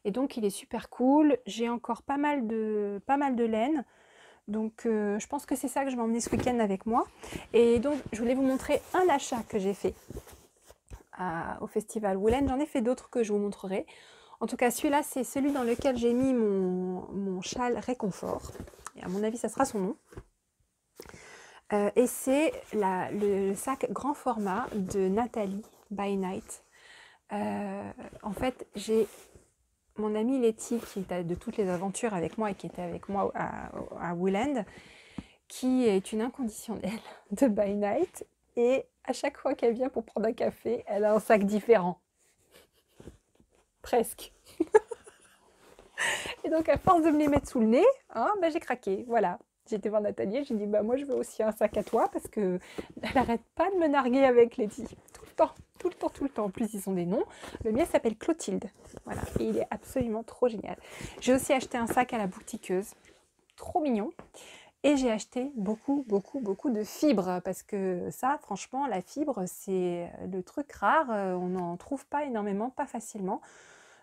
Et donc il est super cool. J'ai encore pas mal de laine. Donc je pense que c'est ça que je vais emmener ce week-end avec moi. Et donc je voulais vous montrer un achat que j'ai fait au festival Woolen. J'en ai fait d'autres que je vous montrerai. En tout cas, celui-là, c'est celui dans lequel j'ai mis mon châle réconfort. Et à mon avis, ça sera son nom. Et c'est le sac grand format de Nathalie by Night. En fait, j'ai mon amie Letty, qui était de toutes les aventures avec moi et qui était avec moi à Wooland, qui est une inconditionnelle de by Night. Et à chaque fois qu'elle vient pour prendre un café, elle a un sac différent. Presque. Et donc, à force de me les mettre sous le nez, hein, ben, j'ai craqué. Voilà. J'étais voir Nathalie, j'ai dit, bah, moi, je veux aussi un sac à toi parce qu'elle n'arrête pas de me narguer avec Letty. Tout le temps, tout le temps, tout le temps. En plus, ils sont des noms. Le mien s'appelle Clotilde. Voilà. Et il est absolument trop génial. J'ai aussi acheté un sac à la boutiqueuse. Trop mignon. Et j'ai acheté beaucoup, beaucoup, beaucoup de fibres parce que ça, franchement, la fibre, c'est le truc rare. On n'en trouve pas énormément, pas facilement.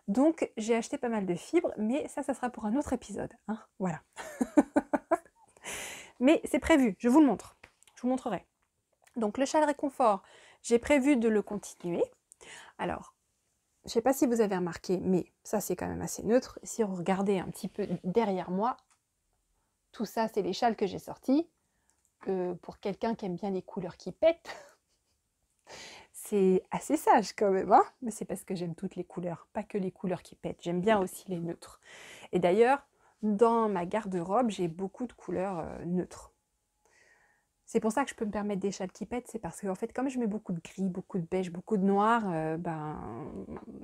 Donc, j'ai acheté pas mal de fibres, mais ça sera pour un autre épisode. Hein, voilà. Mais c'est prévu, je vous le montre. Je vous montrerai. Donc, le châle réconfort, j'ai prévu de le continuer. Alors, je ne sais pas si vous avez remarqué, mais ça, c'est quand même assez neutre. Si vous regardez un petit peu derrière moi, tout ça, c'est les châles que j'ai sortis. Pour quelqu'un qui aime bien les couleurs qui pètent, c'est assez sage quand même, hein, mais c'est parce que j'aime toutes les couleurs, pas que les couleurs qui pètent. J'aime bien aussi les neutres. Et d'ailleurs, dans ma garde-robe, j'ai beaucoup de couleurs neutres. C'est pour ça que je peux me permettre des châles qui pètent, c'est parce que en fait, comme je mets beaucoup de gris, beaucoup de beige, beaucoup de noir, ben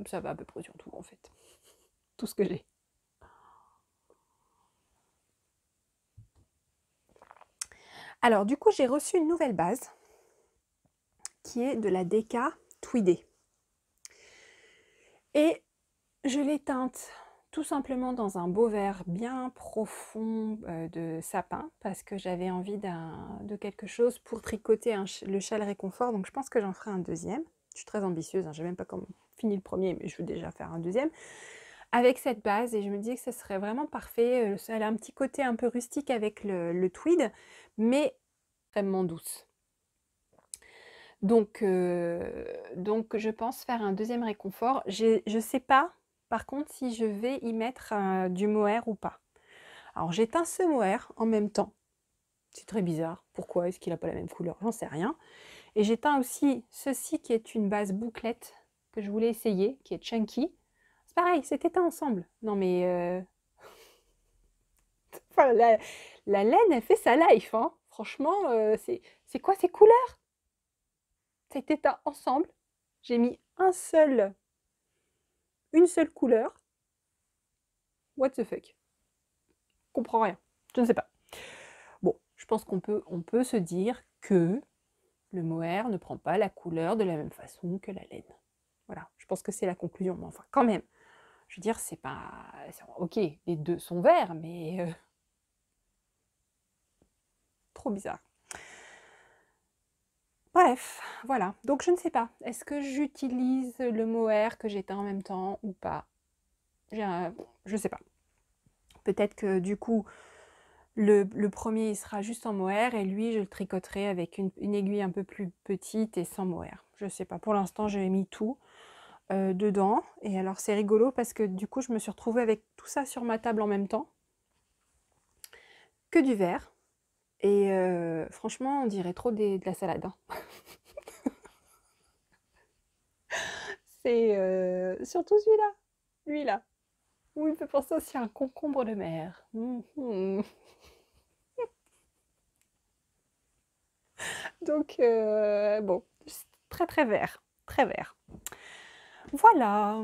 ça va à peu près sur tout en fait. Tout ce que j'ai. Alors du coup, j'ai reçu une nouvelle base qui est de la DK Tweedée. Et je l'ai teinte tout simplement dans un beau vert bien profond de sapin parce que j'avais envie de quelque chose pour tricoter le châle réconfort, donc je pense que j'en ferai un deuxième. Je suis très ambitieuse, hein, j'ai même pas fini le premier, mais je veux déjà faire un deuxième. Avec cette base, et je me dis que ça serait vraiment parfait. Elle a un petit côté un peu rustique avec le tweed, mais extrêmement douce. Donc je pense faire un deuxième réconfort. Je sais pas, par contre, si je vais y mettre du mohair ou pas. Alors j'éteins ce mohair en même temps. C'est très bizarre. Pourquoi est-ce qu'il n'a pas la même couleur? J'en sais rien. Et j'éteins aussi ceci qui est une base bouclette que je voulais essayer, qui est chunky. C'est pareil, c'est éteint ensemble. Non mais... Enfin, la laine, elle fait sa life, hein. Franchement, c'est quoi ces couleurs? C'est éteint ensemble. J'ai mis une seule couleur. What the fuck? Je comprends rien. Je ne sais pas. Bon, je pense qu'on peut se dire que le mohair ne prend pas la couleur de la même façon que la laine. Voilà, je pense que c'est la conclusion. Mais enfin, quand même, je veux dire, c'est pas... Ok, les deux sont verts, mais... trop bizarre. Bref, voilà. Donc je ne sais pas. Est-ce que j'utilise le mohair que j'éteins en même temps ou pas? Je ne sais pas. Peut-être que du coup, le premier il sera juste en mohair et lui je le tricoterai avec une aiguille un peu plus petite et sans mohair. Je ne sais pas. Pour l'instant, j'ai mis tout dedans. Et alors c'est rigolo parce que du coup, je me suis retrouvée avec tout ça sur ma table en même temps. Que du vert. Et franchement, on dirait trop de la salade. Hein. C'est surtout celui-là. Lui-là. Ou il peut penser aussi à un concombre de mer. Donc, bon, très très vert. Très vert. Voilà.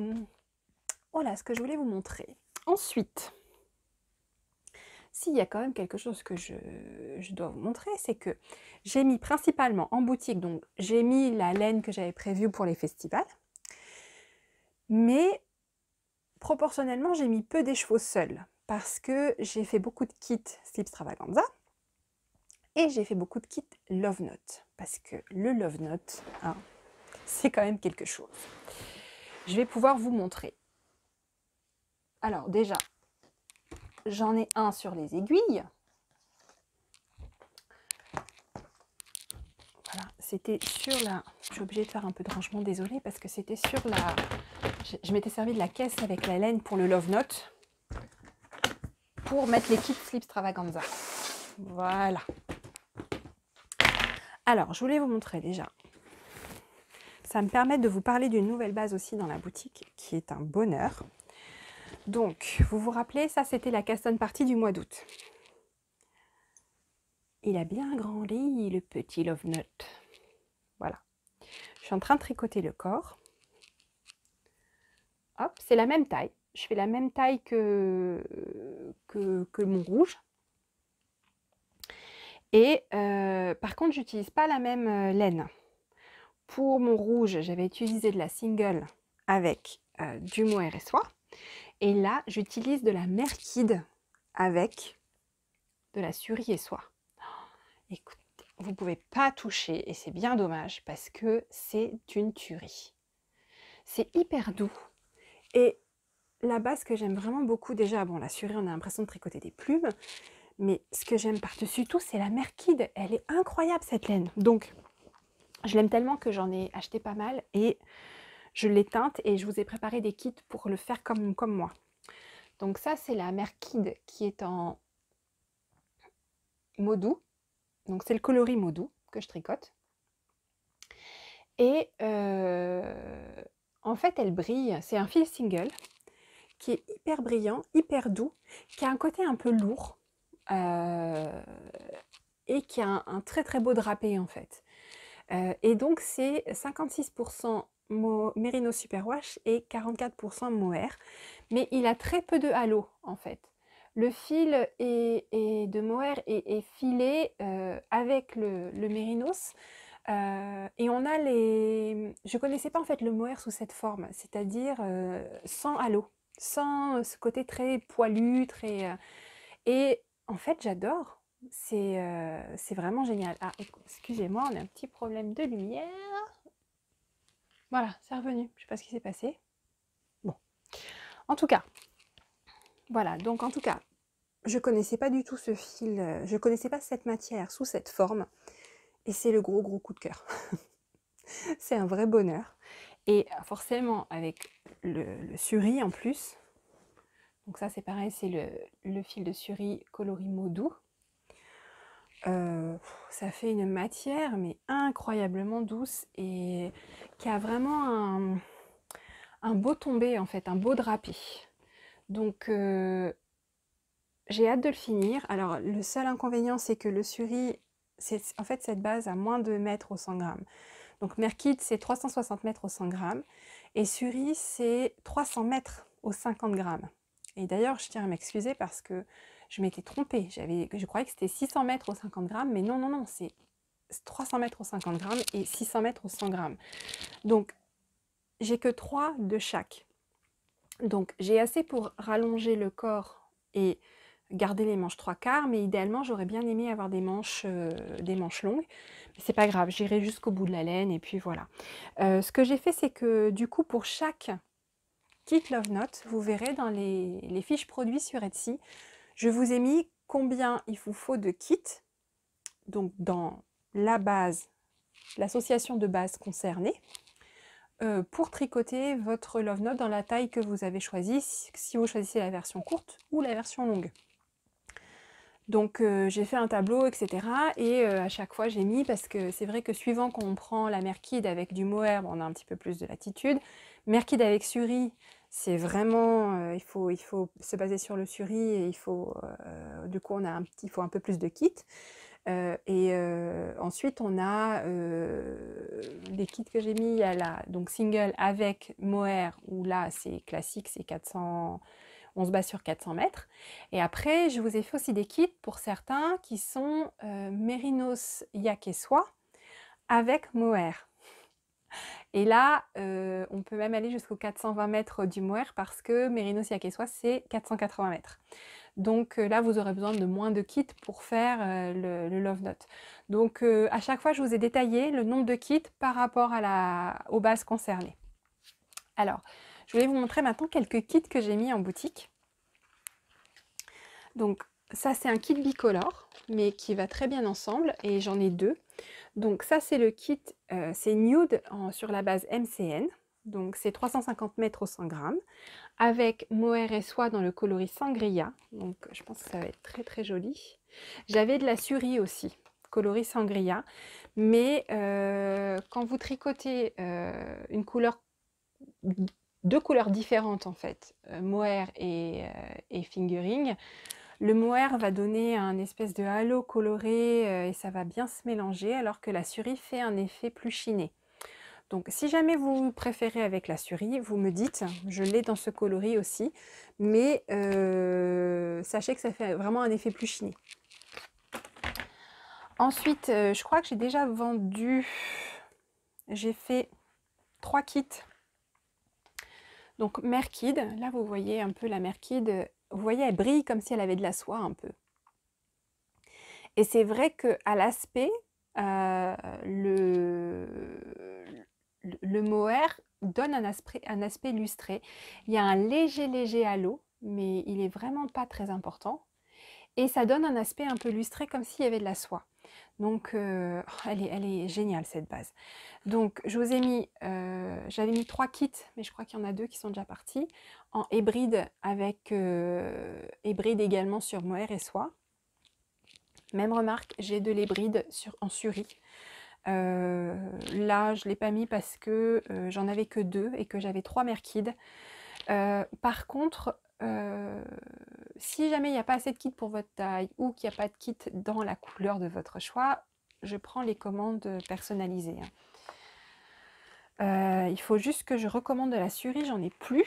Voilà ce que je voulais vous montrer. Ensuite, s'il y a quand même quelque chose que je dois vous montrer, c'est que j'ai mis principalement en boutique, donc j'ai mis la laine que j'avais prévue pour les festivals, mais proportionnellement, j'ai mis peu d'écheveaux seuls, parce que j'ai fait beaucoup de kits Slipstravaganza, et j'ai fait beaucoup de kits Love Note, parce que le Love Note, hein, c'est quand même quelque chose. Je vais pouvoir vous montrer. Alors déjà, j'en ai un sur les aiguilles. Voilà, c'était sur la... Je suis obligée de faire un peu de rangement, désolée, parce que c'était sur la... Je m'étais servi de la caisse avec la laine pour le Love Note, pour mettre les kits Slipstravaganza. Voilà. Alors, je voulais vous montrer déjà. Ça me permet de vous parler d'une nouvelle base aussi dans la boutique, qui est un bonheur. Donc, vous vous rappelez, ça c'était la Cast-on Party du mois d'août. Il a bien grandi, le petit Love Note. Voilà. Je suis en train de tricoter le corps. Hop, c'est la même taille. Je fais la même taille que mon rouge. Et par contre, j'utilise pas la même laine. Pour mon rouge, j'avais utilisé de la single avec du mohair et soie. Et là, j'utilise de la merkid avec de la surie et soie. Écoute, vous ne pouvez pas toucher et c'est bien dommage parce que c'est une tuerie. C'est hyper doux. Et la base que j'aime vraiment beaucoup, déjà, bon, la surie, on a l'impression de tricoter des plumes. Mais ce que j'aime par-dessus tout, c'est la merkid. Elle est incroyable, cette laine. Donc, je l'aime tellement que j'en ai acheté pas mal et je l'ai teinte et je vous ai préparé des kits pour le faire comme moi. Donc ça, c'est la merkid qui est en Modou. Donc c'est le coloris Modou que je tricote. Et en fait, elle brille. C'est un fil single qui est hyper brillant, hyper doux, qui a un côté un peu lourd et qui a un très très beau drapé en fait. Et donc c'est 56% Merino Superwash et 44% mohair. Mais il a très peu de halo en fait. Le fil de mohair est filé avec le mérinos. Et on a les... Je connaissais pas en fait le mohair sous cette forme, c'est-à-dire sans halo, sans ce côté très poilu, très... Et en fait, j'adore. C'est vraiment génial. Ah, excusez-moi, on a un petit problème de lumière. Voilà, c'est revenu. Je sais pas ce qui s'est passé. Bon. En tout cas, voilà. Donc en tout cas, je connaissais pas du tout ce fil. Je connaissais pas cette matière sous cette forme. Et c'est le gros coup de cœur. C'est un vrai bonheur. Et forcément, avec le suri en plus. Donc ça, c'est pareil, c'est le fil de suri coloris mot doux. Ça fait une matière, mais incroyablement douce et qui a vraiment un beau tombé, en fait, un beau drapé. Donc, j'ai hâte de le finir. Alors, le seul inconvénient, c'est que le suri, c'est en fait cette base à moins de mètres au 100 grammes. Donc, Merkid, c'est 360 mètres au 100 grammes. Et suri, c'est 300 mètres au 50 grammes. Et d'ailleurs, je tiens à m'excuser parce que je m'étais trompée. Je croyais que c'était 600 mètres au 50 grammes, mais non, non, non, c'est 300 mètres au 50 grammes et 600 mètres au 100 grammes. Donc, j'ai que 3 de chaque. Donc, j'ai assez pour rallonger le corps et garder les manches 3/4, mais idéalement, j'aurais bien aimé avoir des manches longues. Mais c'est pas grave, j'irai jusqu'au bout de la laine et puis voilà. Ce que j'ai fait, c'est que du coup, pour chaque kit Love Note, vous verrez dans les fiches produits sur Etsy, je vous ai mis combien il vous faut de kits. Donc, dans la base, l'association de base concernée, pour tricoter votre Love Note dans la taille que vous avez choisie, si vous choisissez la version courte ou la version longue. Donc j'ai fait un tableau, etc. Et à chaque fois j'ai mis, parce que c'est vrai que suivant qu'on prend la Merkid avec du mohair, on a un petit peu plus de latitude. Merkid avec suri, c'est vraiment, il faut se baser sur le suri et il faut, du coup il faut un peu plus de kit. Ensuite on a les kits que j'ai mis, il y a la donc single avec mohair, où là c'est classique, c'est 400, on se base sur 400 mètres. Et après, je vous ai fait aussi des kits pour certains qui sont Mérinos Yak et Soie avec mohair. Et là, on peut même aller jusqu'aux 420 mètres du mohair parce que Mérinos Yak et Soie, c'est 480 mètres. Donc là, vous aurez besoin de moins de kits pour faire le Love Note. Donc à chaque fois, je vous ai détaillé le nombre de kits par rapport aux bases concernées. Alors, je vais vous montrer maintenant quelques kits que j'ai mis en boutique. Donc ça, c'est un kit bicolore, mais qui va très bien ensemble, et j'en ai 2. Donc ça, c'est le kit, c'est nude sur la base MCN. Donc c'est 350 mètres au 100 grammes, avec mohair et soie dans le coloris sangria. Donc je pense que ça va être très très joli. J'avais de la suri aussi, coloris sangria. Mais quand vous tricotez une couleur, deux couleurs différentes en fait, mohair et fingering, le mohair va donner un espèce de halo coloré et ça va bien se mélanger, alors que la suri fait un effet plus chiné. Donc si jamais vous préférez avec la suri, vous me dites, je l'ai dans ce coloris aussi, mais sachez que ça fait vraiment un effet plus chiné. Ensuite, je crois que j'ai déjà vendu, j'ai fait 3 kits. Donc Merkid, là vous voyez un peu la Merkid, vous voyez elle brille comme si elle avait de la soie un peu. Et c'est vrai qu'à l'aspect, le mohair donne un aspect lustré. Il y a un léger halo, mais il est vraiment pas très important. Et ça donne un aspect un peu lustré comme s'il y avait de la soie. Donc elle est géniale cette base. Donc je vous ai mis, j'avais mis 3 kits, mais je crois qu'il y en a 2 qui sont déjà partis, en hybride avec hybride également sur mohair et soie. Même remarque, j'ai de l'hybride en suri. Là, je ne l'ai pas mis parce que j'en avais que 2 et que j'avais 3 Merkid. Par contre, si jamais il n'y a pas assez de kit pour votre taille ou qu'il n'y a pas de kit dans la couleur de votre choix, je prends les commandes personnalisées. Il faut juste que je recommande de la suri, j'en ai plus,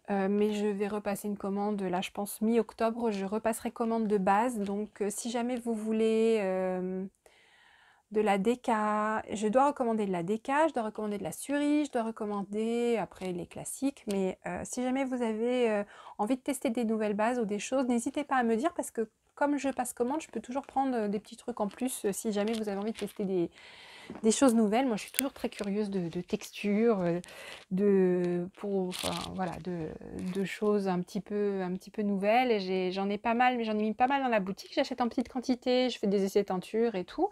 mais je vais repasser une commande, là je pense mi-octobre, je repasserai commande de base. Donc si jamais vous voulez de la DK, je dois recommander de la DK, je dois recommander de la suri, je dois recommander après les classiques, mais si jamais vous avez envie de tester des nouvelles bases ou des choses, n'hésitez pas à me dire, parce que comme je passe commande, je peux toujours prendre des petits trucs en plus si jamais vous avez envie de tester des choses nouvelles. Moi, je suis toujours très curieuse de textures, enfin, voilà, de choses un petit peu nouvelles. Et j'en ai pas mal, mais j'en ai mis pas mal dans la boutique. J'achète en petite quantité, je fais des essais teinture et tout.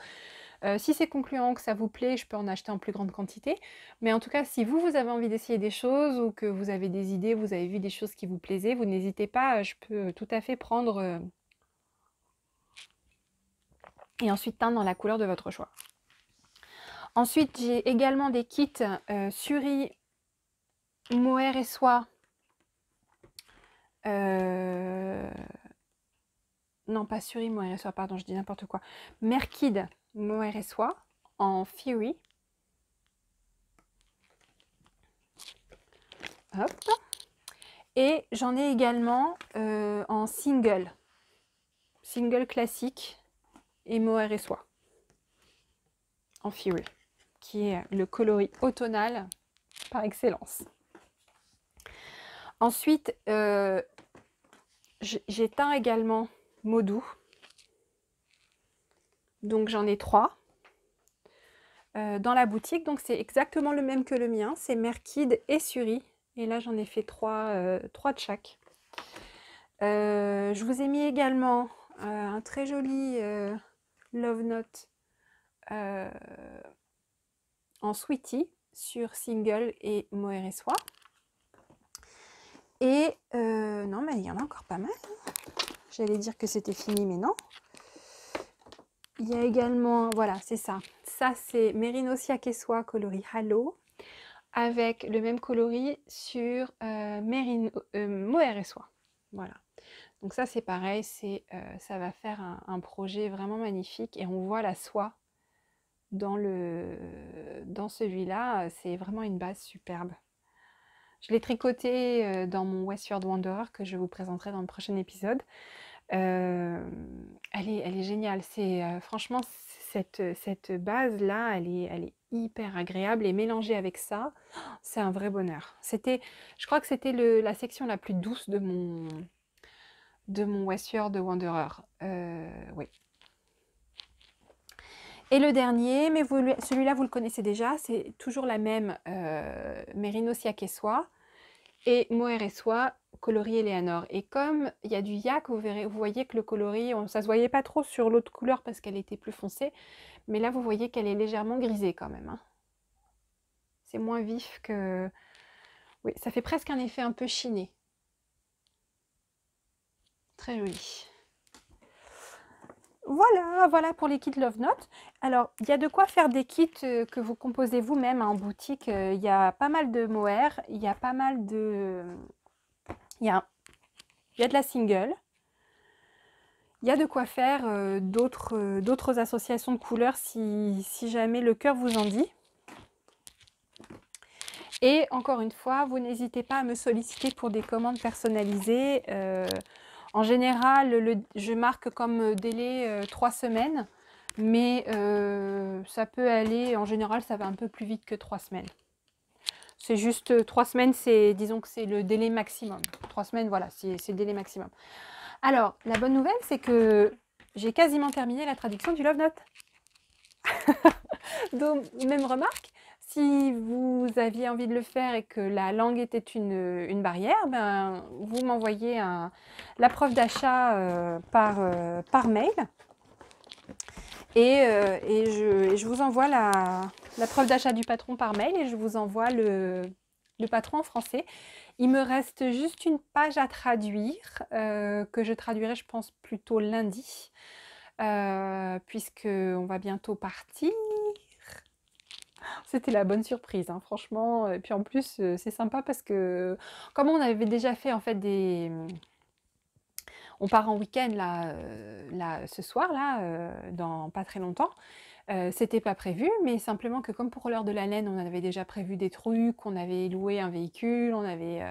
Si c'est concluant, que ça vous plaît, je peux en acheter en plus grande quantité. Mais en tout cas, si vous avez envie d'essayer des choses ou que vous avez des idées, vous avez vu des choses qui vous plaisaient, vous n'hésitez pas, je peux tout à fait prendre et ensuite teindre dans la couleur de votre choix. Ensuite, j'ai également des kits Suri, mohair et soie. Non, pas Suri, mohair et soie, pardon, je dis n'importe quoi. Merkid, mohair et soie en Fury. Hop. Et j'en ai également en single classique et mohair et soie en Fury, qui est le coloris automnal par excellence. Ensuite, j'ai teint également Modou. Donc j'en ai 3 dans la boutique. Donc c'est exactement le même que le mien. C'est Merkid et Suri. Et là j'en ai fait 3 de chaque. Je vous ai mis également un très joli Love Note en Sweetie sur single et mohair et soie. Et non, mais il y en a encore pas mal. J'allais dire que c'était fini, mais non. Il y a également, voilà, c'est ça. Ça, c'est Merino Siakesoa coloris Halo avec le même coloris sur mohair et soie. Voilà. Donc ça, c'est pareil, ça va faire un projet vraiment magnifique et on voit la soie dans celui-là. C'est vraiment une base superbe. Je l'ai tricoté dans mon Westfield Wanderer que je vous présenterai dans le prochain épisode. Elle est géniale. Franchement, cette base-là, elle est hyper agréable et mélangée avec ça, c'est un vrai bonheur. Je crois que c'était la section la plus douce de mon Westfield Wanderer. Oui. Et le dernier, mais celui-là vous le connaissez déjà, c'est toujours la même Merino Siakesoa et mohair et soie coloris Eleanor. Et comme il y a du yak, vous voyez que le coloris, ça se voyait pas trop sur l'autre couleur parce qu'elle était plus foncée, mais là vous voyez qu'elle est légèrement grisée quand même. Hein. C'est moins vif que... Oui, ça fait presque un effet un peu chiné. Très joli. Voilà pour les kits Love Note. Alors, il y a de quoi faire des kits que vous composez vous-même en boutique. Il y a pas mal de mohair, il y a pas mal de... Il y a de la single. Il y a de quoi faire d'autres associations de couleurs si jamais le cœur vous en dit. Et encore une fois, vous n'hésitez pas à me solliciter pour des commandes personnalisées. En général, je marque comme délai 3 semaines, mais ça peut aller, en général, ça va un peu plus vite que 3 semaines. C'est juste 3 semaines, disons que c'est le délai maximum. 3 semaines, voilà, c'est le délai maximum. Alors, la bonne nouvelle, c'est que j'ai quasiment terminé la traduction du Love Note. Donc, même remarque, si vous aviez envie de le faire et que la langue était une barrière, ben, vous m'envoyez la preuve d'achat par mail et je vous envoie la preuve d'achat du patron par mail et je vous envoie le patron en français. Il me reste juste une page à traduire que je traduirai, je pense, plutôt lundi puisqu'on va bientôt partir. C'était la bonne surprise, hein, franchement. Et puis en plus, c'est sympa parce que comme on avait déjà fait en fait on part en week-end là, ce soir, là, dans pas très longtemps. C'était pas prévu, mais simplement que comme pour l'heure de la laine, on avait déjà prévu des trucs, on avait loué un véhicule,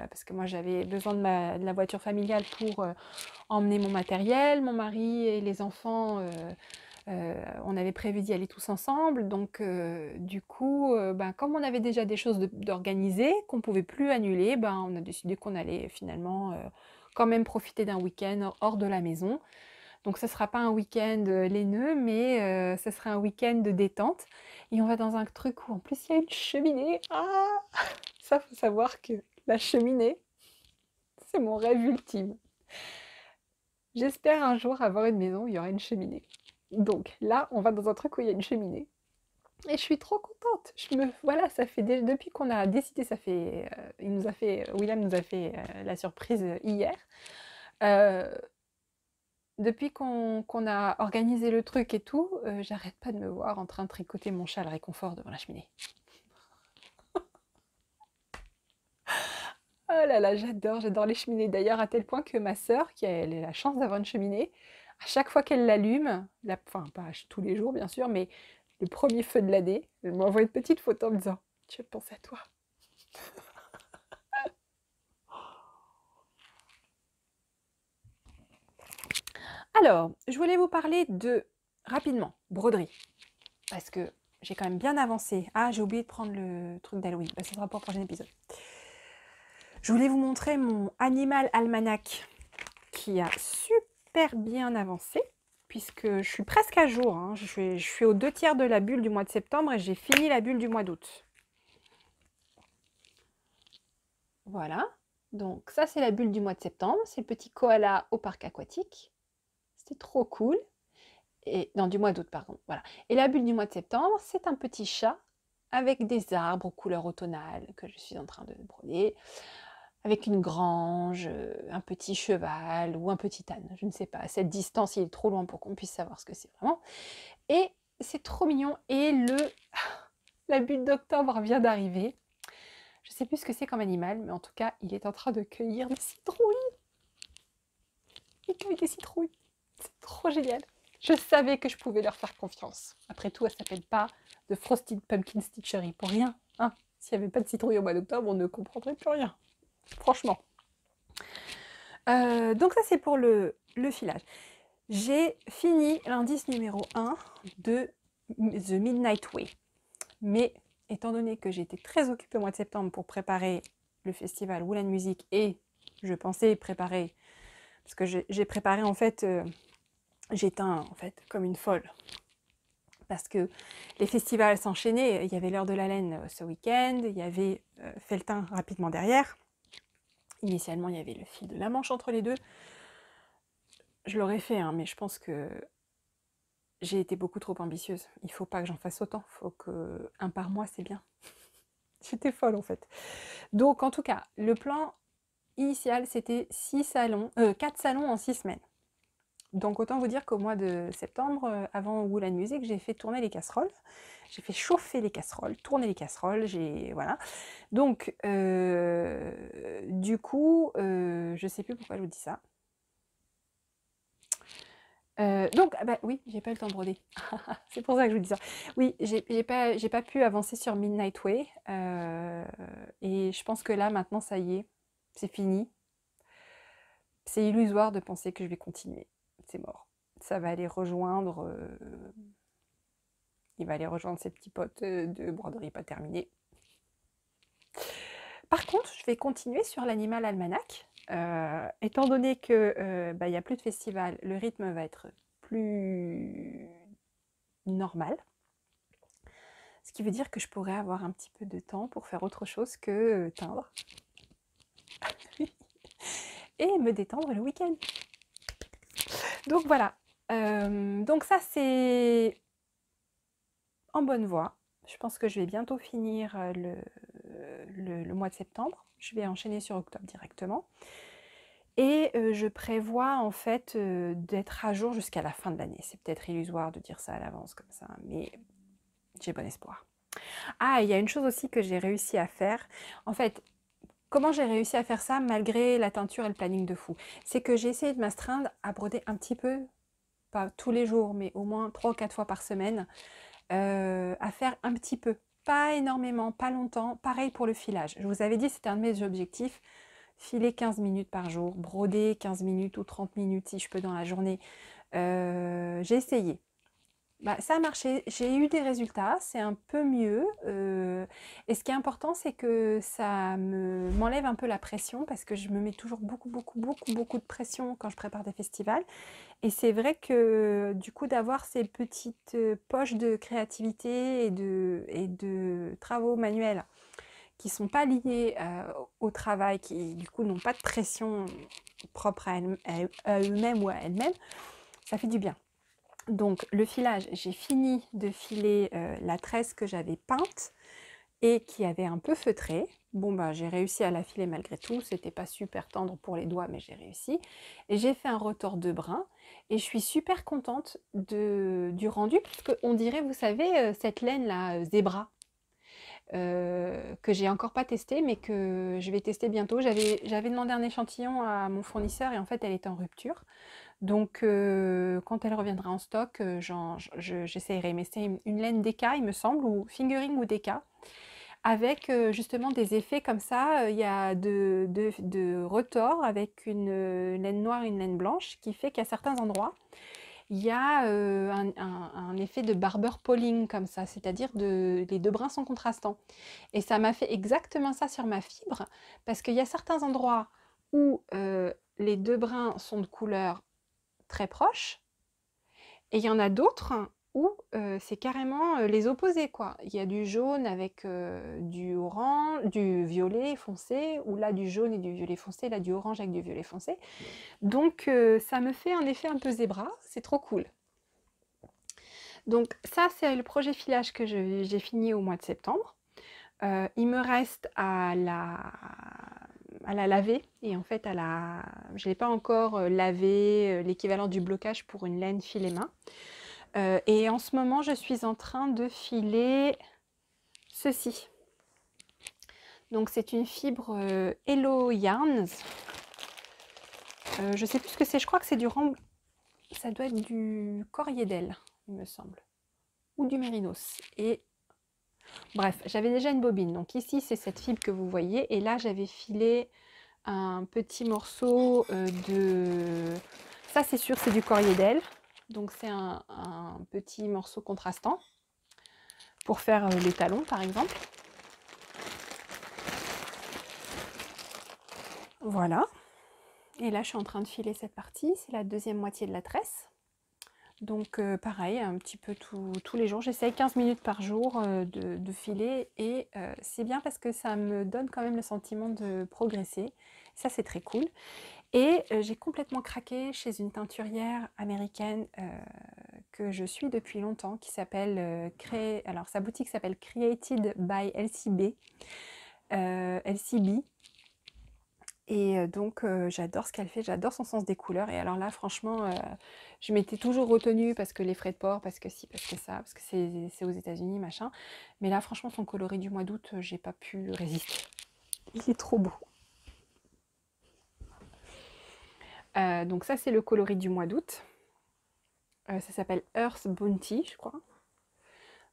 parce que moi j'avais besoin de la voiture familiale pour emmener mon matériel, mon mari et les enfants. On avait prévu d'y aller tous ensemble, donc du coup, ben, comme on avait déjà des choses d'organiser, qu'on ne pouvait plus annuler, ben, on a décidé qu'on allait finalement quand même profiter d'un week-end hors de la maison. Donc ce sera pas un week-end laineux, mais ce sera un week-end de détente. Et on va dans un truc où en plus il y a une cheminée. Ah, ça, faut savoir que la cheminée, c'est mon rêve ultime. J'espère un jour avoir une maison où il y aura une cheminée. Donc là, on va dans un truc où il y a une cheminée. Et je suis trop contente. Voilà, ça fait depuis qu'on a décidé, William nous a fait la surprise hier. Depuis qu'on a organisé le truc et tout, j'arrête pas de me voir en train de tricoter mon châle réconfort devant la cheminée. Oh là là, j'adore les cheminées. D'ailleurs, à tel point que ma sœur, elle a la chance d'avoir une cheminée, à chaque fois qu'elle l'allume, enfin pas tous les jours bien sûr, mais le premier feu de l'année, elle m'envoie une petite photo en me disant « Je pense à toi ». Alors, je voulais vous parler rapidement, broderie, parce que j'ai quand même bien avancé. Ah, j'ai oublié de prendre le truc d'Halloween, ça sera pour le prochain épisode. Je voulais vous montrer mon Animal Almanac qui a super bien avancé, puisque je suis presque à jour. Hein. Je suis aux 2/3 de la bulle du mois de septembre et j'ai fini la bulle du mois d'août. Voilà, donc ça c'est la bulle du mois de septembre, c'est le petit koala au parc aquatique. C'était trop cool. Et, non, du mois d'août, pardon. Voilà. Et la bulle du mois de septembre, c'est un petit chat avec des arbres aux couleurs automnales que je suis en train de broder, avec une grange, un petit cheval ou un petit âne, je ne sais pas. À cette distance, il est trop loin pour qu'on puisse savoir ce que c'est vraiment. Et c'est trop mignon. Et la bulle d'octobre vient d'arriver. Je ne sais plus ce que c'est comme animal, mais en tout cas, il est en train de cueillir des citrouilles. Il cueille des citrouilles. C'est trop génial. Je savais que je pouvais leur faire confiance. Après tout, elle ne s'appelle pas The Frosted Pumpkin Stitchery pour rien. Hein. S'il n'y avait pas de citrouille au mois d'octobre, on ne comprendrait plus rien. Franchement. Donc ça, c'est pour le filage. J'ai fini l'indice numéro 1 de The Midnight Way. Mais étant donné que j'étais très occupée au mois de septembre pour préparer le festival Wool & Music et je pensais préparer, parce que j'ai préparé en fait, j'éteins en fait comme une folle. Parce que les festivals s'enchaînaient, il y avait l'heure de la laine ce week-end, il y avait Felletin rapidement derrière. Initialement, il y avait le fil de la Manche entre les deux. Je l'aurais fait, hein, mais je pense que j'ai été beaucoup trop ambitieuse. Il ne faut pas que j'en fasse autant. Il faut qu'un par mois, c'est bien. J'étais folle, en fait. Donc, en tout cas, le plan initial, c'était 4 salons en 6 semaines. Donc, autant vous dire qu'au mois de septembre, avant Wool & Music, j'ai fait tourner les casseroles. J'ai fait chauffer les casseroles, tourner les casseroles, voilà. Donc, du coup, je ne sais plus pourquoi je vous dis ça. Donc, bah oui, j'ai pas eu le temps de broder. C'est pour ça que je vous dis ça. Oui, j'ai pas pu avancer sur Midnight Way. Et je pense que là, maintenant, ça y est, c'est fini. C'est illusoire de penser que je vais continuer. C'est mort. Ça va aller rejoindre... il va aller rejoindre ses petits potes de broderie pas terminée. Par contre, je vais continuer sur l'Animal Almanac. Étant donné que y a plus de festival, le rythme va être plus normal. Ce qui veut dire que je pourrais avoir un petit peu de temps pour faire autre chose que teindre. Et me détendre le week-end. Donc voilà. Donc ça, c'est en bonne voie. Je pense que je vais bientôt finir le mois de septembre. Je vais enchaîner sur octobre directement. Et je prévois en fait d'être à jour jusqu'à la fin de l'année. C'est peut-être illusoire de dire ça à l'avance comme ça, mais j'ai bon espoir. Ah, il y a une chose aussi que j'ai réussi à faire. En fait, comment j'ai réussi à faire ça malgré la teinture et le planning de fou? C'est que j'ai essayé de m'astreindre à broder un petit peu, pas tous les jours, mais au moins 3 ou 4 fois par semaine, à faire un petit peu. Pas énormément, pas longtemps. Pareil pour le filage. Je vous avais dit, c'était un de mes objectifs. Filer 15 minutes par jour, broder 15 minutes ou 30 minutes si je peux dans la journée. J'ai essayé. Bah, ça a marché, j'ai eu des résultats, c'est un peu mieux. Et ce qui est important, c'est que ça m'enlève un peu la pression parce que je me mets toujours beaucoup de pression quand je prépare des festivals. Et c'est vrai que du coup, d'avoir ces petites poches de créativité et de travaux manuels qui sont pas liés au travail, qui du coup n'ont pas de pression propre à eux-mêmes ou à elles-mêmes, ça fait du bien. Donc le filage, j'ai fini de filer la tresse que j'avais peinte et qui avait un peu feutré. Bon bah j'ai réussi à la filer malgré tout, c'était pas super tendre pour les doigts mais j'ai réussi. Et j'ai fait un retors de brin et je suis super contente du rendu parce qu'on dirait, vous savez, cette laine là, zébra, que j'ai encore pas testé mais que je vais tester bientôt. J'avais demandé un échantillon à mon fournisseur et en fait elle était en rupture. Donc, quand elle reviendra en stock, j'essayerai. Mais c'est une laine Deka, il me semble, ou Fingering ou Deka, avec justement des effets comme ça. Il y a de retors avec une laine noire et une laine blanche, qui fait qu'à certains endroits, il y a un effet de barber polling comme ça, c'est-à-dire les deux brins sont contrastants. Et ça m'a fait exactement ça sur ma fibre, parce qu'il y a certains endroits où les deux brins sont de couleur très proches, et il y en a d'autres où c'est carrément les opposés, quoi. Il y a du jaune avec du orange, du violet foncé, ou là du jaune et du violet foncé, là du orange avec du violet foncé. Donc ça me fait un effet un peu zébra, c'est trop cool. Donc ça, c'est le projet filage que j'ai fini au mois de septembre. Il me reste à la laver, et en fait je n'ai pas encore lavé l'équivalent du blocage pour une laine filet main. Et en ce moment, je suis en train de filer ceci. Donc c'est une fibre Hello Yarns. Je sais plus ce que c'est, je crois que c'est ça doit être du Corriedel, il me semble, ou du Mérinos. Et bref, j'avais déjà une bobine. Donc ici, c'est cette fibre que vous voyez. Et là, j'avais filé un petit morceau de... Ça, c'est sûr, c'est du Corriedel. Donc c'est un petit morceau contrastant pour faire les talons, par exemple. Voilà. Et là, je suis en train de filer cette partie. C'est la deuxième moitié de la tresse. Donc pareil, un petit peu tous les jours. J'essaye 15 minutes par jour de filer. Et c'est bien parce que ça me donne quand même le sentiment de progresser. Ça, c'est très cool. Et j'ai complètement craqué chez une teinturière américaine que je suis depuis longtemps, qui s'appelle alors sa boutique s'appelle Created by LCB. LCB. Et donc j'adore ce qu'elle fait, j'adore son sens des couleurs. Et alors là, franchement, je m'étais toujours retenue parce que les frais de port, parce que si, parce que ça, parce que c'est aux États-Unis, machin. Mais là, franchement, son coloris du mois d'août, j'ai pas pu résister. Il est trop beau. Donc ça, c'est le coloris du mois d'août. Ça s'appelle Earth Bounty, je crois.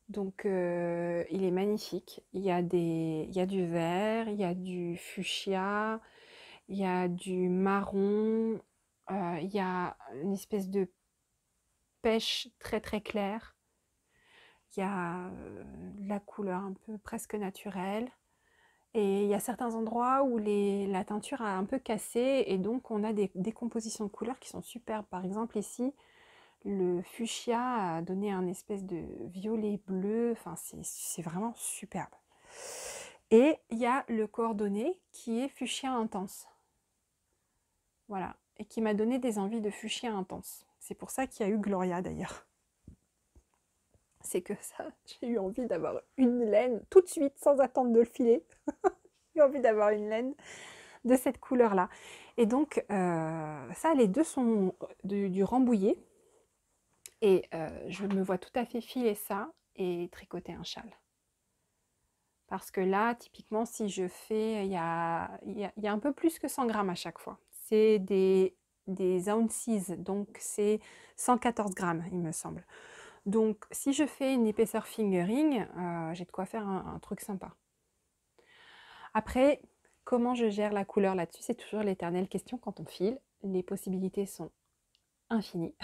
Donc il est magnifique. Il y a du vert, il y a du fuchsia, il y a du marron, il y a une espèce de pêche très très claire. Il y a la couleur un peu presque naturelle. Et il y a certains endroits où la teinture a un peu cassé et donc on a des compositions de couleurs qui sont superbes. Par exemple ici, le fuchsia a donné un espèce de violet bleu. Enfin, c'est vraiment superbe. Et il y a le coordonné qui est fuchsia intense. Voilà. Et qui m'a donné des envies de fuchsia intense. C'est pour ça qu'il y a eu Gloria d'ailleurs. C'est que ça, j'ai eu envie d'avoir une laine tout de suite sans attendre de le filer. J'ai eu envie d'avoir une laine de cette couleur-là. Et donc, ça, les deux sont du Rambouillet. Et je me vois tout à fait filer ça et tricoter un châle. Parce que là, typiquement, si je fais, il y a un peu plus que 100 grammes à chaque fois. C'est des ounces, donc c'est 114 grammes, il me semble. Donc, si je fais une épaisseur fingering, j'ai de quoi faire un truc sympa. Après, comment je gère la couleur là-dessus, c'est toujours l'éternelle question quand on file. Les possibilités sont infinies.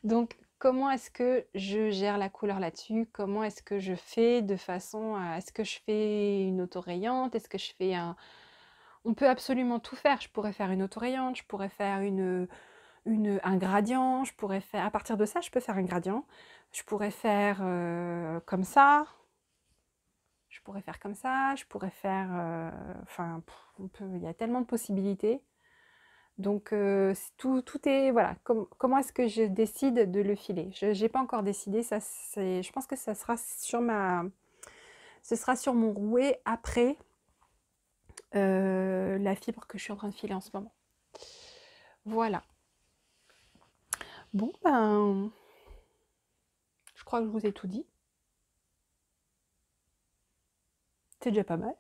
Donc, comment est-ce que je gère la couleur là-dessus? Comment est-ce que je fais de façon à... Est-ce que je fais une autorayante? Est-ce que je fais un... On peut absolument tout faire. Je pourrais faire une autorayante, je pourrais faire un gradient, je pourrais faire... À partir de ça, je peux faire un gradient. Je pourrais faire comme ça. Je pourrais faire comme ça. Je pourrais faire... Enfin, il y a tellement de possibilités. Donc tout est... Voilà. Comment est-ce que je décide de le filer? Je n'ai pas encore décidé. Ça, je pense que ça sera sur ce sera sur mon rouet après la fibre que je suis en train de filer en ce moment. Voilà. Bon, ben... Je crois que je vous ai tout dit. C'est déjà pas mal.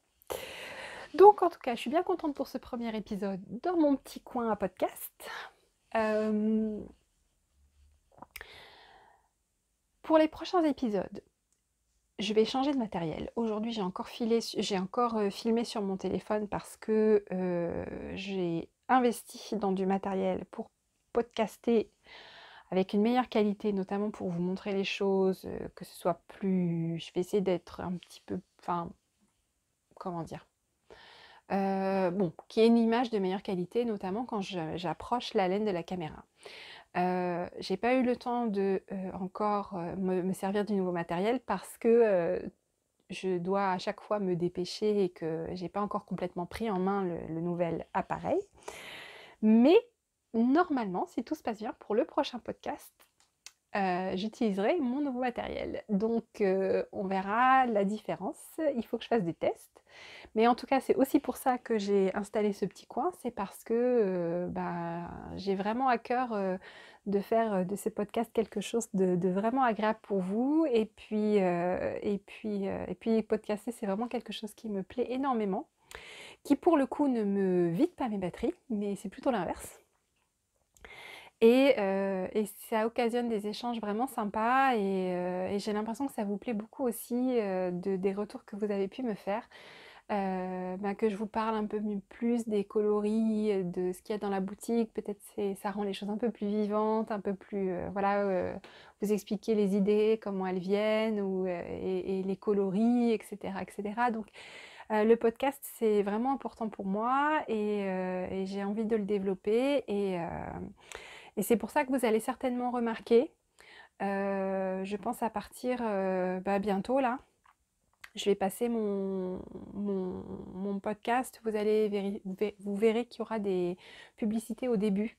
Donc, en tout cas, je suis bien contente pour ce premier épisode dans mon petit coin à podcast. Pour les prochains épisodes, je vais changer de matériel. Aujourd'hui, j'ai encore filmé sur mon téléphone parce que j'ai investi dans du matériel pour podcaster avec une meilleure qualité, notamment pour vous montrer les choses, que ce soit plus... Je vais essayer d'être un petit peu... Enfin, comment dire, qui ait une image de meilleure qualité, notamment quand j'approche la lente de la caméra. J'ai pas eu le temps de encore me servir du nouveau matériel parce que je dois à chaque fois me dépêcher et que j'ai pas encore complètement pris en main le nouvel appareil. Mais normalement, si tout se passe bien, pour le prochain podcast, j'utiliserai mon nouveau matériel. Donc on verra la différence. Il faut que je fasse des tests. Mais en tout cas, c'est aussi pour ça que j'ai installé ce petit coin. C'est parce que j'ai vraiment à cœur de faire de ces podcasts quelque chose de vraiment agréable pour vous. Et puis podcaster, c'est vraiment quelque chose qui me plaît énormément. Qui pour le coup ne me vide pas mes batteries, mais c'est plutôt l'inverse. Et ça occasionne des échanges vraiment sympas et j'ai l'impression que ça vous plaît beaucoup aussi des retours que vous avez pu me faire. Que je vous parle un peu plus des coloris, de ce qu'il y a dans la boutique. Peut-être ça rend les choses un peu plus vivantes, un peu plus... vous expliquer les idées, comment elles viennent, et les coloris, etc. etc. Donc le podcast, c'est vraiment important pour moi et j'ai envie de le développer et c'est pour ça que vous allez certainement remarquer, je pense à partir bientôt là, je vais passer mon podcast, vous verrez qu'il y aura des publicités au début.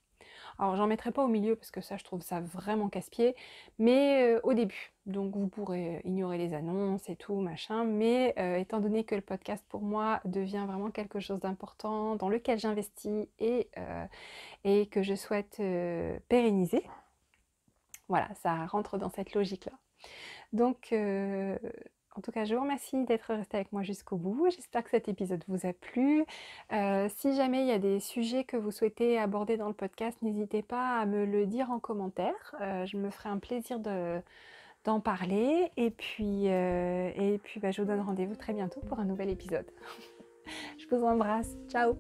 Alors j'en mettrai pas au milieu parce que ça je trouve ça vraiment casse-pied, mais au début. Donc vous pourrez ignorer les annonces et tout machin, mais étant donné que le podcast pour moi devient vraiment quelque chose d'important, dans lequel j'investis et que je souhaite pérenniser, voilà, ça rentre dans cette logique-là. Donc en tout cas, je vous remercie d'être resté avec moi jusqu'au bout. J'espère que cet épisode vous a plu. Si jamais il y a des sujets que vous souhaitez aborder dans le podcast, n'hésitez pas à me le dire en commentaire. Je me ferai un plaisir d'en parler. Et puis je vous donne rendez-vous très bientôt pour un nouvel épisode. Je vous embrasse. Ciao.